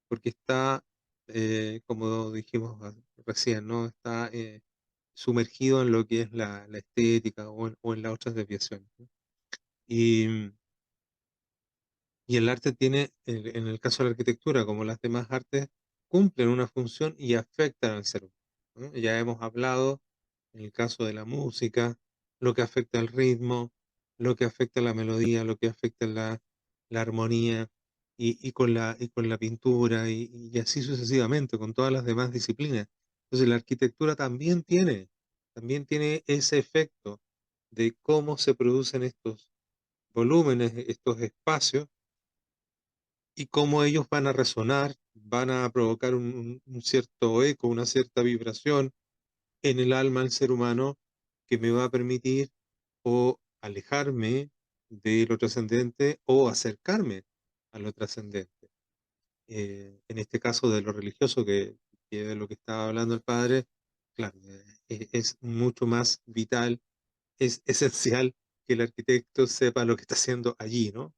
Porque está, como dijimos recién, ¿no? Está sumergido en lo que es la estética o en las otras desviaciones, ¿no? Y, y el arte tiene, en el caso de la arquitectura, como las demás artes, cumplen una función y afectan al ser humano, ¿no? Ya hemos hablado, en el caso de la música, lo que afecta al ritmo, lo que afecta a la melodía, lo que afecta a la armonía, y con la pintura, y así sucesivamente, con todas las demás disciplinas. Entonces la arquitectura también tiene ese efecto de cómo se producen estos volúmenes, estos espacios, y cómo ellos van a resonar, van a provocar un cierto eco, una cierta vibración en el alma del ser humano, que me va a permitir o alejarme de lo trascendente o acercarme a lo trascendente. En este caso de lo religioso, que de lo que estaba hablando el padre, claro, es mucho más vital, es esencial que el arquitecto sepa lo que está haciendo allí, ¿no?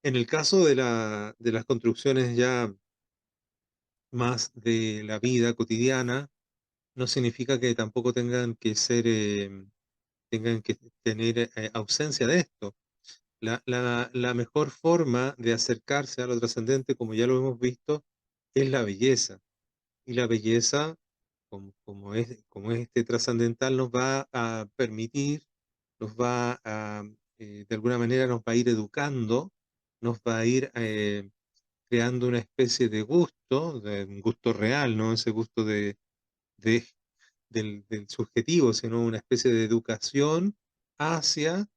En el caso de las construcciones ya más de la vida cotidiana, no significa que tampoco tengan que tener ausencia de esto. La mejor forma de acercarse a lo trascendente, como ya lo hemos visto, es la belleza. Y la belleza, como es este trascendental, nos va a permitir, nos va a, de alguna manera, nos va a ir educando, nos va a ir creando una especie de gusto, de un gusto real, no ese gusto de- del subjetivo, sino una especie de educación hacia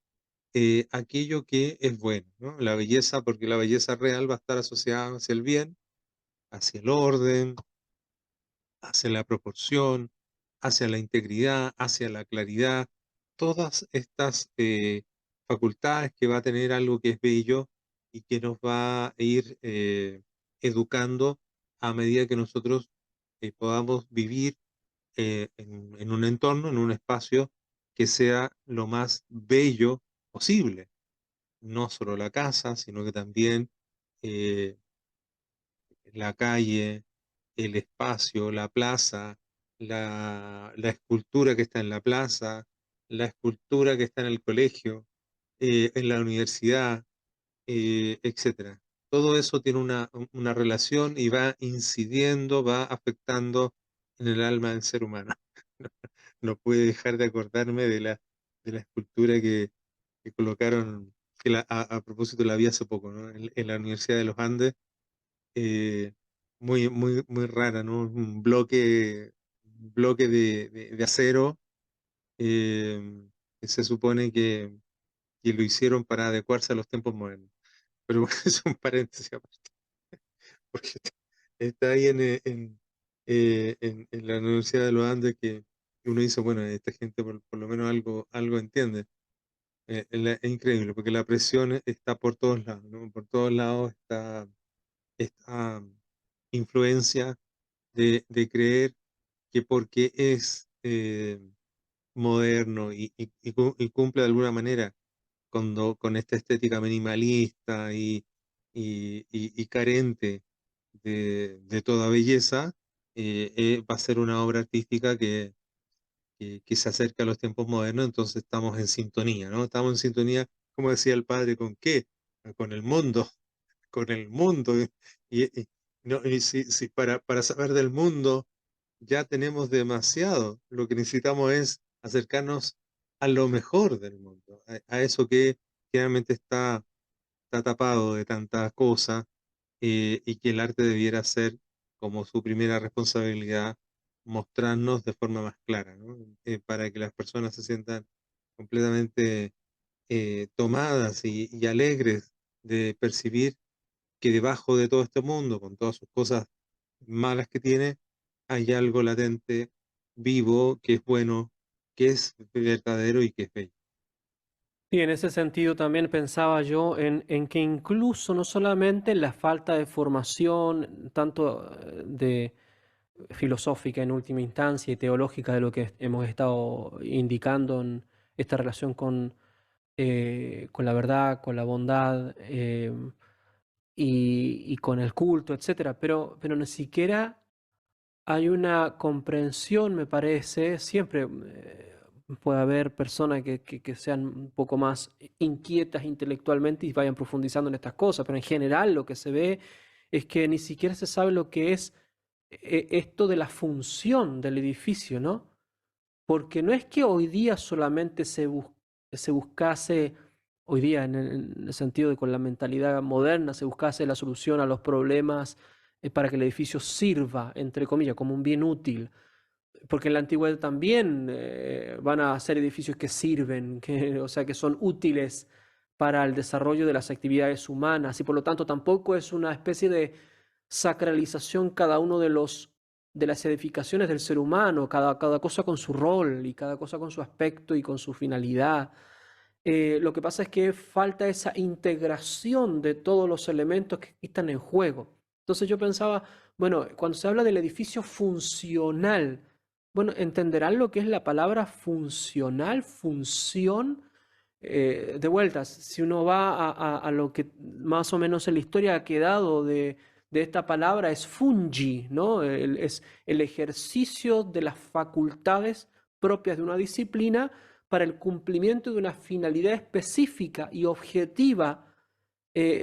aquello que es bueno, ¿no? La belleza, porque la belleza real va a estar asociada hacia el bien, hacia el orden, hacia la proporción, hacia la integridad, hacia la claridad, todas estas facultades que va a tener algo que es bello y que nos va a ir educando a medida que nosotros podamos vivir en un entorno, en un espacio que sea lo más bello posible. No solo la casa, sino que también eh, la calle, el espacio, la plaza, la escultura que está en la plaza, la escultura que está en el colegio, en la universidad, etcétera. todo eso tiene una relación y va incidiendo, va afectando en el alma del ser humano. No pude dejar de acordarme de la escultura que colocaron, que a propósito la vi hace poco, ¿no? En la Universidad de los Andes, eh, muy rara, ¿no? Un bloque de acero, que se supone que lo hicieron para adecuarse a los tiempos modernos. Pero bueno, es un paréntesis aparte, porque está ahí en la Universidad de los Andes que uno dice, bueno, esta gente por lo menos algo entiende. Es increíble, porque la presión está por todos lados, ¿no? Por todos lados está esta influencia de creer que porque es moderno y cumple de alguna manera con esta estética minimalista y carente de toda belleza, va a ser una obra artística que se acerca a los tiempos modernos, entonces estamos en sintonía, ¿no? Estamos en sintonía, como decía el padre, ¿con qué? Con el mundo, con el mundo. No, y si para saber del mundo ya tenemos demasiado, lo que necesitamos es acercarnos a lo mejor del mundo, a eso que generalmente está tapado de tantas cosas, y que el arte debiera ser como su primera responsabilidad, mostrarnos de forma más clara, ¿no? Para que las personas se sientan completamente tomadas y alegres de percibir que debajo de todo este mundo, con todas sus cosas malas que tiene, hay algo latente, vivo, que es bueno, que es verdadero y que es bello. Y en ese sentido también pensaba yo en que incluso no solamente la falta de formación, tanto de filosófica en última instancia y teológica de lo que hemos estado indicando en esta relación con la verdad, con la bondad y con el culto, etcétera, pero ni siquiera hay una comprensión, me parece, siempre puede haber personas que sean un poco más inquietas intelectualmente y vayan profundizando en estas cosas, pero en general lo que se ve es que ni siquiera se sabe lo que es esto de la función del edificio, ¿no? Porque no es que hoy día solamente se buscase, hoy día en el sentido de con la mentalidad moderna, se buscase la solución a los problemas para que el edificio sirva, entre comillas, como un bien útil. Porque en la antigüedad también van a ser edificios que sirven, o sea, que son útiles para el desarrollo de las actividades humanas y por lo tanto tampoco es una especie de sacralización cada uno de las edificaciones del ser humano, cada cosa con su rol y cada cosa con su aspecto y con su finalidad. Lo que pasa es que falta esa integración de todos los elementos que están en juego. Entonces yo pensaba, bueno, cuando se habla del edificio funcional, bueno, ¿entenderán lo que es la palabra funcional, función? De vueltas, si uno va a lo que más o menos en la historia ha quedado de esta palabra, es fungi, ¿no? Es el ejercicio de las facultades propias de una disciplina para el cumplimiento de una finalidad específica y objetiva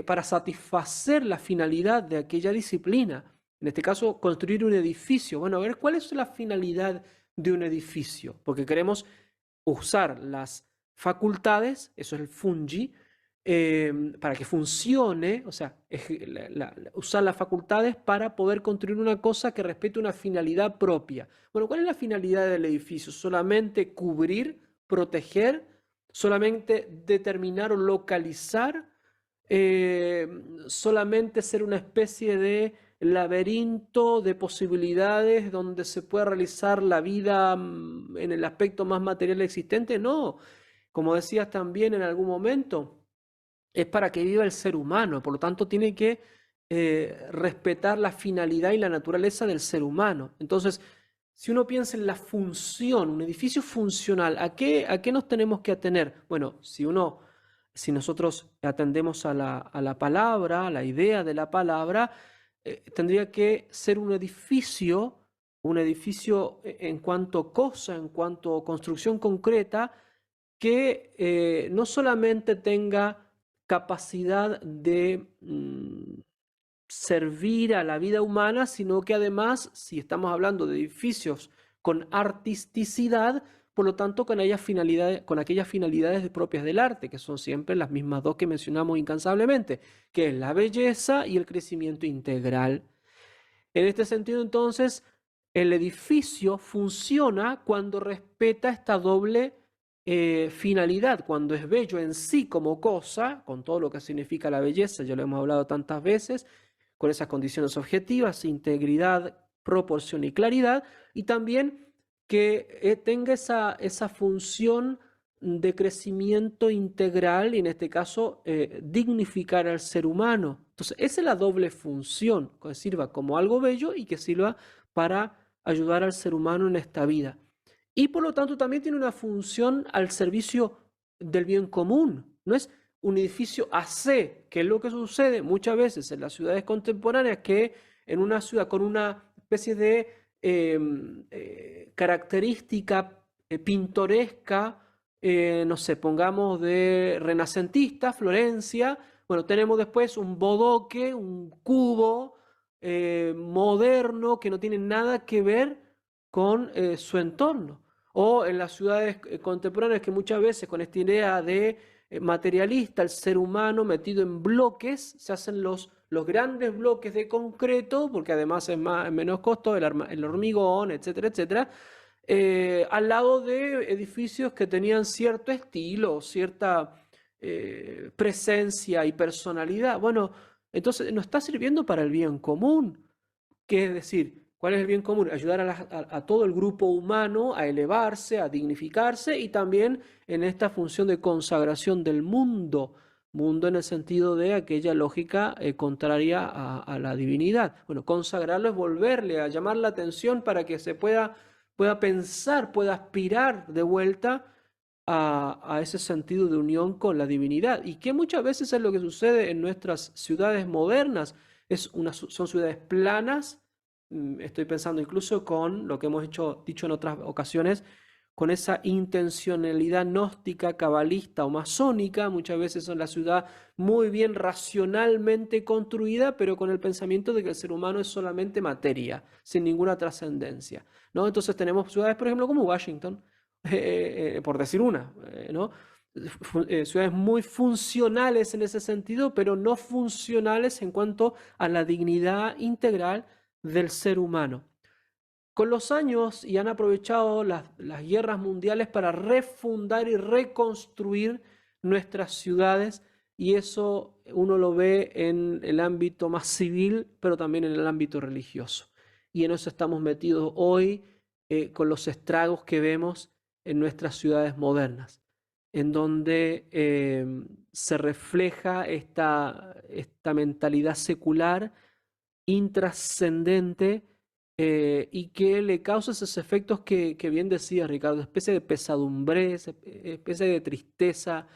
para satisfacer la finalidad de aquella disciplina. En este caso, construir un edificio. Bueno, a ver, ¿cuál es la finalidad de un edificio? Porque queremos usar las facultades, eso es el fungi, para que funcione, o sea, usar las facultades para poder construir una cosa que respete una finalidad propia. Bueno, ¿cuál es la finalidad del edificio? ¿Solamente cubrir, proteger? ¿Solamente determinar o localizar? eh, ¿Solamente ser una especie de laberinto de posibilidades donde se puede realizar la vida en el aspecto más material existente? No, como decías también en algún momento, es para que viva el ser humano, por lo tanto tiene que respetar la finalidad y la naturaleza del ser humano. Entonces, si uno piensa en la función, un edificio funcional, a qué nos tenemos que atener? Bueno, si nosotros atendemos a la palabra, a la idea de la palabra, tendría que ser un edificio en cuanto cosa, en cuanto construcción concreta, que no solamente tenga capacidad de servir a la vida humana, sino que además, si estamos hablando de edificios con artisticidad, por lo tanto con aquellas finalidades propias del arte, que son siempre las mismas dos que mencionamos incansablemente, que es la belleza y el crecimiento integral. En este sentido, entonces, el edificio funciona cuando respeta esta doble finalidad, cuando es bello en sí como cosa, con todo lo que significa la belleza, ya lo hemos hablado tantas veces, con esas condiciones objetivas, integridad, proporción y claridad, y también que tenga esa función de crecimiento integral y en este caso dignificar al ser humano. Entonces, esa es la doble función, que sirva como algo bello y que sirva para ayudar al ser humano en esta vida. Y por lo tanto también tiene una función al servicio del bien común. No es un edificio AC, que es lo que sucede muchas veces en las ciudades contemporáneas, que en una ciudad con una especie de característica pintoresca, no sé, pongamos de renacentista, Florencia, bueno, tenemos después un bodoque, un cubo moderno que no tiene nada que ver con su entorno. O en las ciudades contemporáneas que muchas veces con esta idea de materialista, el ser humano metido en bloques, se hacen los grandes bloques de concreto, porque además es menos costo, el hormigón, etcétera, etcétera, al lado de edificios que tenían cierto estilo, cierta presencia y personalidad. Bueno, entonces nos está sirviendo para el bien común, que es decir, ¿cuál es el bien común? Ayudar a todo el grupo humano a elevarse, a dignificarse y también en esta función de consagración del mundo. Mundo en el sentido de aquella lógica contraria a la divinidad. Bueno, consagrarlo es volverle a llamar la atención para que se pueda pensar, pueda aspirar de vuelta a ese sentido de unión con la divinidad. Y que muchas veces es lo que sucede en nuestras ciudades modernas. Son ciudades planas. Estoy pensando incluso con lo que hemos dicho en otras ocasiones, con esa intencionalidad gnóstica, cabalista o masónica. Muchas veces son la ciudad muy bien racionalmente construida, pero con el pensamiento de que el ser humano es solamente materia, sin ninguna trascendencia, ¿no? Entonces tenemos ciudades, por ejemplo, como Washington, por decir una, ¿no? Ciudades muy funcionales en ese sentido, pero no funcionales en cuanto a la dignidad integral del ser humano. Con los años y han aprovechado las guerras mundiales para refundar y reconstruir nuestras ciudades y eso uno lo ve en el ámbito más civil, pero también en el ámbito religioso. Y en eso estamos metidos hoy con los estragos que vemos en nuestras ciudades modernas, en donde se refleja esta mentalidad secular, intrascendente, y que le causa esos efectos que bien decía Ricardo, especie de pesadumbre, especie de tristeza,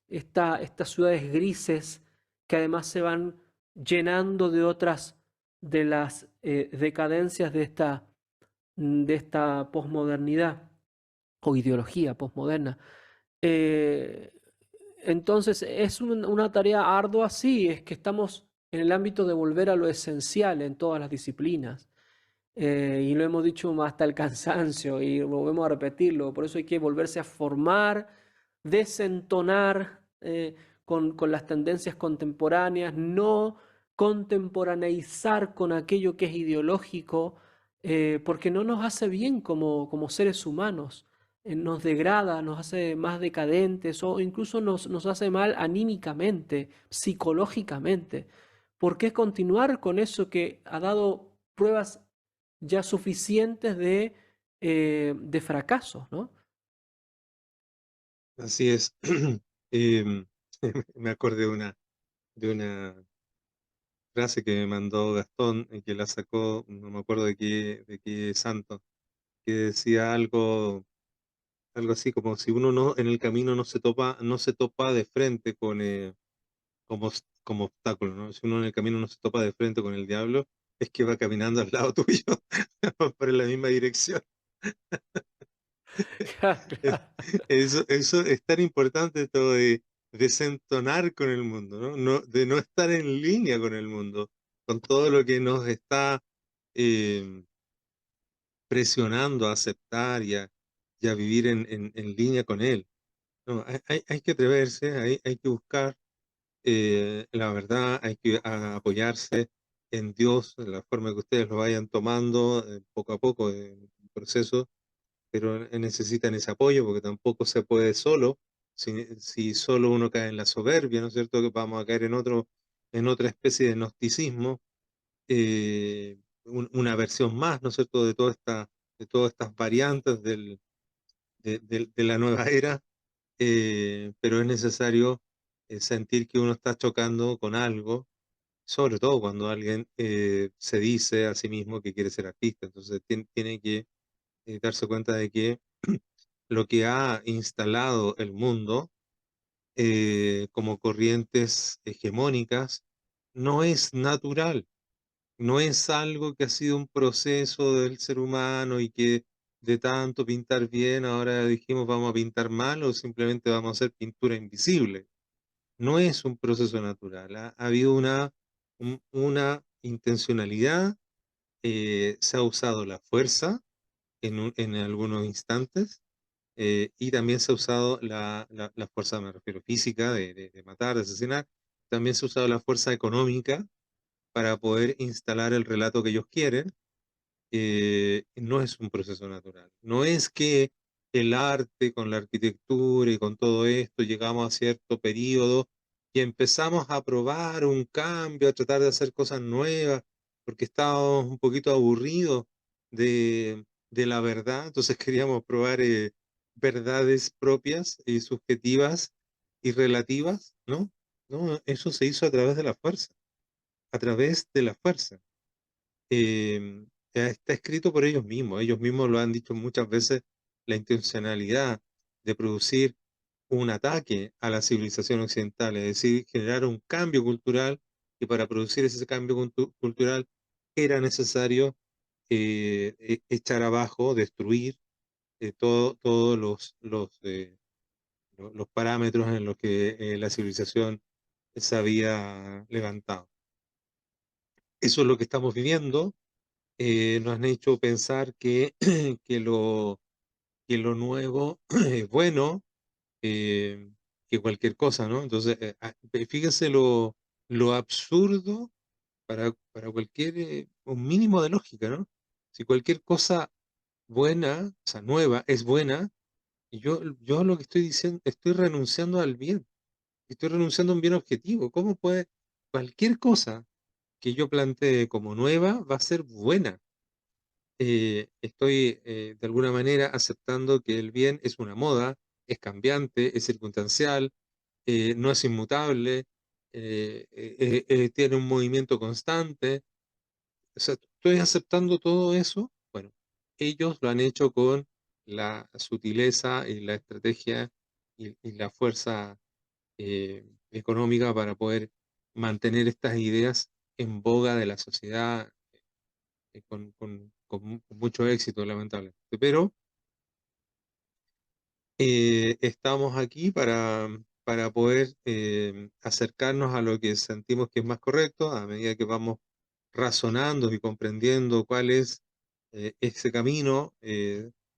estas ciudades grises que además se van llenando de otras de las decadencias de esta posmodernidad o ideología posmoderna. Eh, entonces, es una tarea ardua, sí, es que estamos en el ámbito de volver a lo esencial en todas las disciplinas. Y lo hemos dicho hasta el cansancio y volvemos a repetirlo. Por eso hay que volverse a formar, desentonar con las tendencias contemporáneas, no contemporaneizar con aquello que es ideológico, porque no nos hace bien como seres humanos. Nos degrada, nos hace más decadentes o incluso nos hace mal anímicamente, psicológicamente. ¿Por qué continuar con eso que ha dado pruebas ya suficientes de fracasos, ¿no? Así es. Em, me acordé de una frase que me mandó Gastón, que la sacó, no me acuerdo de qué santo, que decía algo así como si uno no en el camino no se topa de frente como obstáculo, ¿no? Si uno en el camino no se topa de frente con el diablo, es que va caminando al lado tuyo, va por la misma dirección. Claro, Es- Eso es tan importante todo. desentonar con el mundo, ¿no? De no estar en línea con el mundo, con todo lo que nos está eh, presionando a aceptar y a vivir en línea con él. No, hay que atreverse, hay que buscar la verdad, hay que apoyarse en Dios, en la forma que ustedes lo vayan tomando poco a poco en el proceso, pero necesitan ese apoyo porque tampoco se puede solo. Si solo uno cae en la soberbia, ¿no es cierto? Que vamos a caer en otra especie de gnosticismo, una versión más, ¿no es cierto?, de todas estas variantes de la nueva era, pero es necesario sentir que uno está chocando con algo, sobre todo cuando alguien se dice a sí mismo que quiere ser artista. Entonces tiene que darse cuenta de que lo que ha instalado el mundo como corrientes hegemónicas no es natural, no es algo que ha sido un proceso del ser humano y que de tanto pintar bien, ahora dijimos vamos a pintar mal o simplemente vamos a hacer pintura invisible. No es un proceso natural. Ha habido una intencionalidad, se ha usado la fuerza en algunos instantes, y también se ha usado la fuerza, me refiero, física, de matar, de asesinar. También se ha usado la fuerza económica para poder instalar el relato que ellos quieren. No es un proceso natural. No es que el arte con la arquitectura y con todo esto llegamos a cierto periodo y empezamos a probar un cambio, a tratar de hacer cosas nuevas, porque estábamos un poquito aburridos de la verdad, entonces queríamos probar verdades propias y subjetivas y relativas, ¿no? No, eso se hizo a través de la fuerza, a través de la fuerza. Está escrito por ellos mismos lo han dicho muchas veces, la intencionalidad de producir un ataque a la civilización occidental, es decir, generar un cambio cultural, y para producir ese cambio cultural era necesario echar abajo, destruir todos los parámetros en los que la civilización se había levantado. Eso es lo que estamos viviendo. Nos han hecho pensar que, que, lo, que lo nuevo es bueno, eh, que cualquier cosa, ¿no? Entonces, fíjense lo absurdo para cualquier, un mínimo de lógica, ¿no? Si cualquier cosa buena, o sea, nueva, es buena, y yo lo que estoy diciendo, estoy renunciando al bien, estoy renunciando a un bien objetivo. ¿Cómo puede cualquier cosa que yo plantee como nueva va a ser buena? Estoy de alguna manera aceptando que el bien es una moda, es cambiante, es circunstancial, no es inmutable, tiene un movimiento constante. O sea, estoy aceptando todo eso. Bueno, ellos lo han hecho con la sutileza y la estrategia y la fuerza económica para poder mantener estas ideas en boga de la sociedad con mucho éxito, lamentablemente. Pero estamos aquí para poder acercarnos a lo que sentimos que es más correcto a medida que vamos razonando y comprendiendo cuál es ese camino,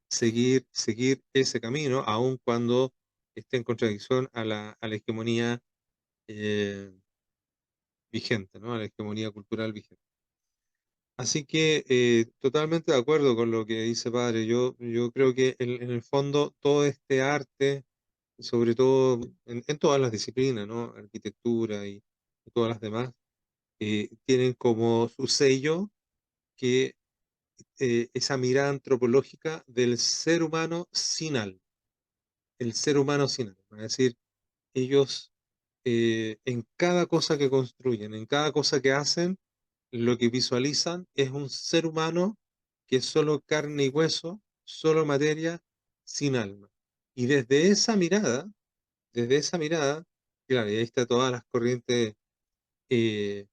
seguir ese camino, aun cuando esté en contradicción a la hegemonía eh, vigente, ¿no? A la hegemonía cultural vigente. Así que totalmente de acuerdo con lo que dice padre. Yo creo que en el fondo todo este arte, sobre todo en todas las disciplinas, ¿no? Arquitectura y todas las demás, tienen como su sello que esa mirada antropológica del ser humano sin alma, el ser humano sin alma. Es decir, ellos en cada cosa que construyen, en cada cosa que hacen, lo que visualizan es un ser humano que es solo carne y hueso, solo materia, sin alma. Y desde esa mirada, claro, y ahí está todas las corrientes eh,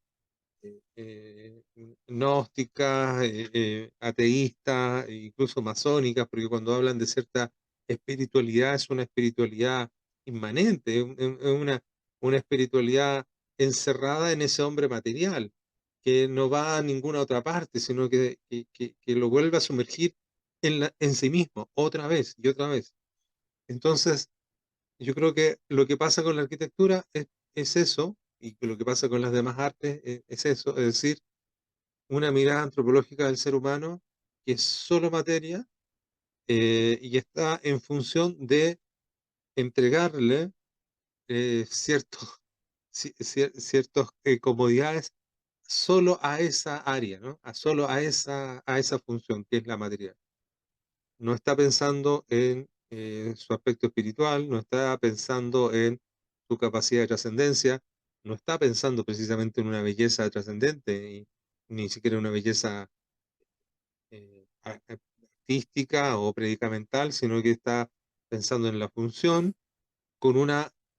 eh, gnósticas, ateístas, e incluso masónicas, porque cuando hablan de cierta espiritualidad, es una espiritualidad inmanente, es una espiritualidad encerrada en ese hombre material, que no va a ninguna otra parte, sino que lo vuelve a sumergir en sí mismo, otra vez y otra vez. Entonces, yo creo que lo que pasa con la arquitectura es eso, y que lo que pasa con las demás artes es eso, es decir, una mirada antropológica del ser humano que es solo materia y está en función de entregarle ciertos, ciertos comodidades solo a esa área, ¿no? Solo a esa función que es la material. No está pensando en su aspecto espiritual, no está pensando en su capacidad de trascendencia, no está pensando precisamente en una belleza trascendente, ni siquiera una belleza artística o predicamental, sino que está pensando en la función con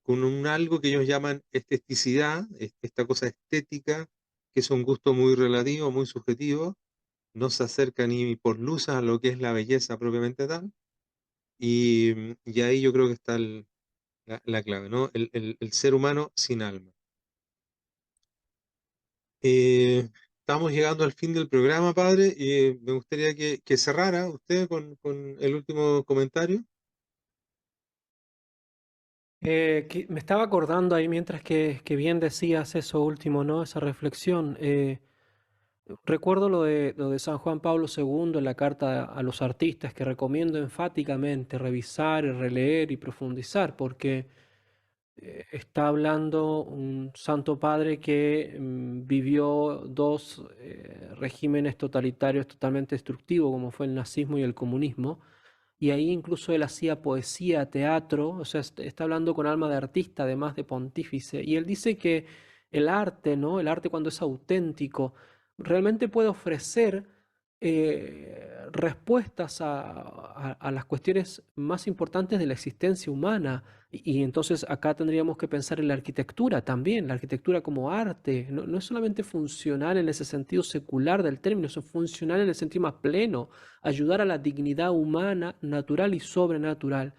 con un algo que ellos llaman esteticidad, esta cosa estética, que es un gusto muy relativo, muy subjetivo, no se acerca ni por luz a lo que es la belleza propiamente tal, y ahí yo creo que está la clave, ¿no? El ser humano sin alma. Estamos llegando al fin del programa, padre, y me gustaría que cerrara usted con el último comentario. Me estaba acordando ahí mientras que bien decías eso último, ¿no? Esa reflexión. Recuerdo lo de San Juan Pablo II en la carta a los artistas, que recomiendo enfáticamente revisar y releer y profundizar, porque está hablando un santo padre que vivió dos regímenes totalitarios totalmente destructivos, como fue el nazismo y el comunismo, y ahí incluso él hacía poesía, teatro, o sea, está hablando con alma de artista, además de pontífice, y él dice que el arte, ¿no? El arte cuando es auténtico, realmente puede ofrecer respuestas a las cuestiones más importantes de la existencia humana. Y entonces acá tendríamos que pensar en la arquitectura también, la arquitectura como arte, no, no es solamente funcional en ese sentido secular del término, es funcional en el sentido más pleno, ayudar a la dignidad humana, natural y sobrenatural.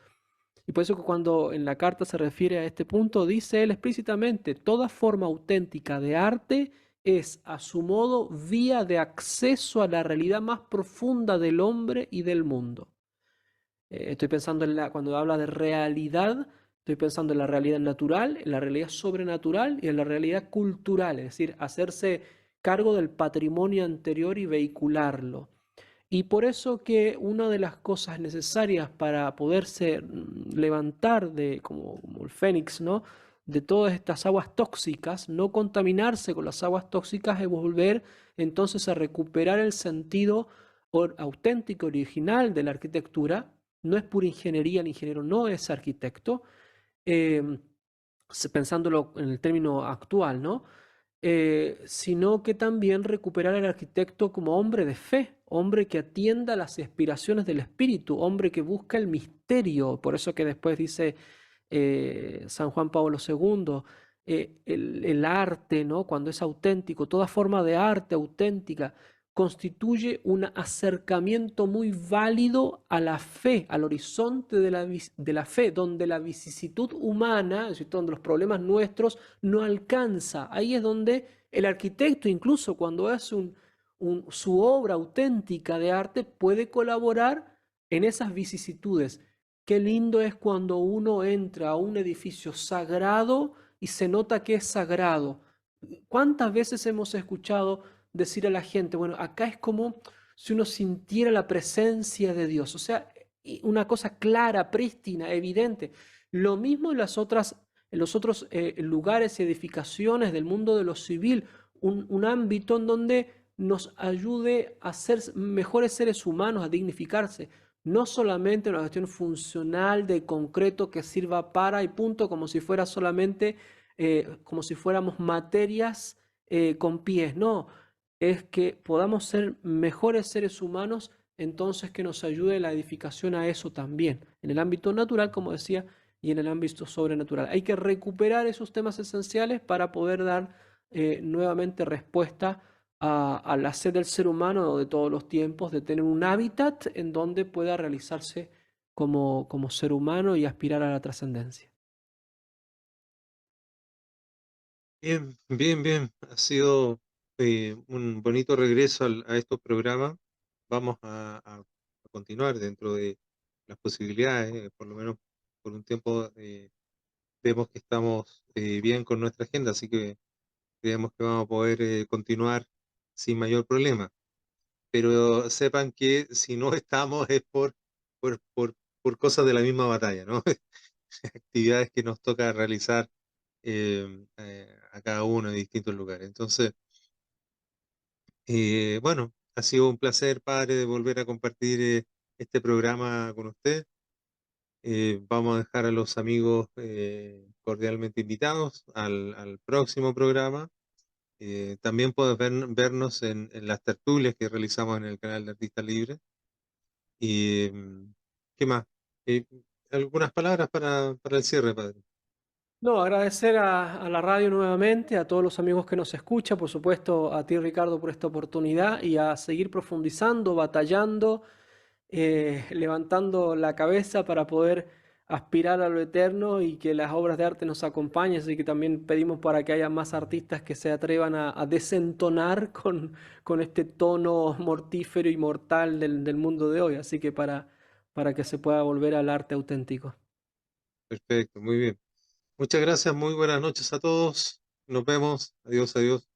Y por eso que cuando en la carta se refiere a este punto, dice él explícitamente, toda forma auténtica de arte es a su modo vía de acceso a la realidad más profunda del hombre y del mundo. Estoy pensando cuando habla de realidad, estoy pensando en la realidad natural, en la realidad sobrenatural y en la realidad cultural, es decir, hacerse cargo del patrimonio anterior y vehicularlo. Y por eso que una de las cosas necesarias para poderse levantar como el fénix, ¿no? De todas estas aguas tóxicas, no contaminarse con las aguas tóxicas es volver entonces a recuperar el sentido auténtico, original de la arquitectura. No es pura ingeniería, el ingeniero no es arquitecto, eh, pensándolo en el término actual, ¿no? Sino que también recuperar al arquitecto como hombre de fe, hombre que atienda las aspiraciones del espíritu, hombre que busca el misterio. Por eso que después dice San Juan Pablo II, el arte, ¿no? Cuando es auténtico, toda forma de arte auténtica constituye un acercamiento muy válido a la fe, al horizonte de la fe, donde la vicisitud humana, es decir, donde los problemas nuestros no alcanza. Ahí es donde el arquitecto, incluso cuando hace su obra auténtica de arte, puede colaborar en esas vicisitudes. Qué lindo es cuando uno entra a un edificio sagrado y se nota que es sagrado. ¿Cuántas veces hemos escuchado decir a la gente, bueno, acá es como si uno sintiera la presencia de Dios? O sea, una cosa clara, prístina, evidente. Lo mismo en los otros lugares y edificaciones del mundo de lo civil, un ámbito en donde nos ayude a ser mejores seres humanos, a dignificarse. No solamente una cuestión funcional de concreto que sirva para y punto, como si fuera solamente, como si fuéramos materias con pies. No, es que podamos ser mejores seres humanos, entonces que nos ayude la edificación a eso también, en el ámbito natural, como decía, y en el ámbito sobrenatural. Hay que recuperar esos temas esenciales para poder dar nuevamente respuesta a la sed del ser humano de todos los tiempos, de tener un hábitat en donde pueda realizarse como ser humano y aspirar a la trascendencia. Bien, bien, bien. Ha sido un bonito regreso a estos programas. Vamos a continuar dentro de las posibilidades, por lo menos por un tiempo vemos que estamos bien con nuestra agenda, así que creemos que vamos a poder continuar sin mayor problema. Pero sepan que si no estamos es por, por, por cosas de la misma batalla, ¿no? Actividades que nos toca realizar a cada uno en distintos lugares. Entonces, bueno, ha sido un placer, padre, de volver a compartir este programa con usted. Vamos a dejar a los amigos cordialmente invitados al próximo programa. También puedes vernos en las tertulias que realizamos en el canal de Artistas Libres. Y, ¿qué más? Eh, ¿Algunas palabras para el cierre, padre? No, agradecer a la radio nuevamente, a todos los amigos que nos escuchan, por supuesto a ti Ricardo por esta oportunidad y a seguir profundizando, batallando, levantando la cabeza para poder aspirar a lo eterno y que las obras de arte nos acompañen. Así que también pedimos para que haya más artistas que se atrevan a desentonar con este tono mortífero y mortal del mundo de hoy. Así que para que se pueda volver al arte auténtico. Perfecto, muy bien. Muchas gracias, muy buenas noches a todos. Nos vemos. Adiós, adiós.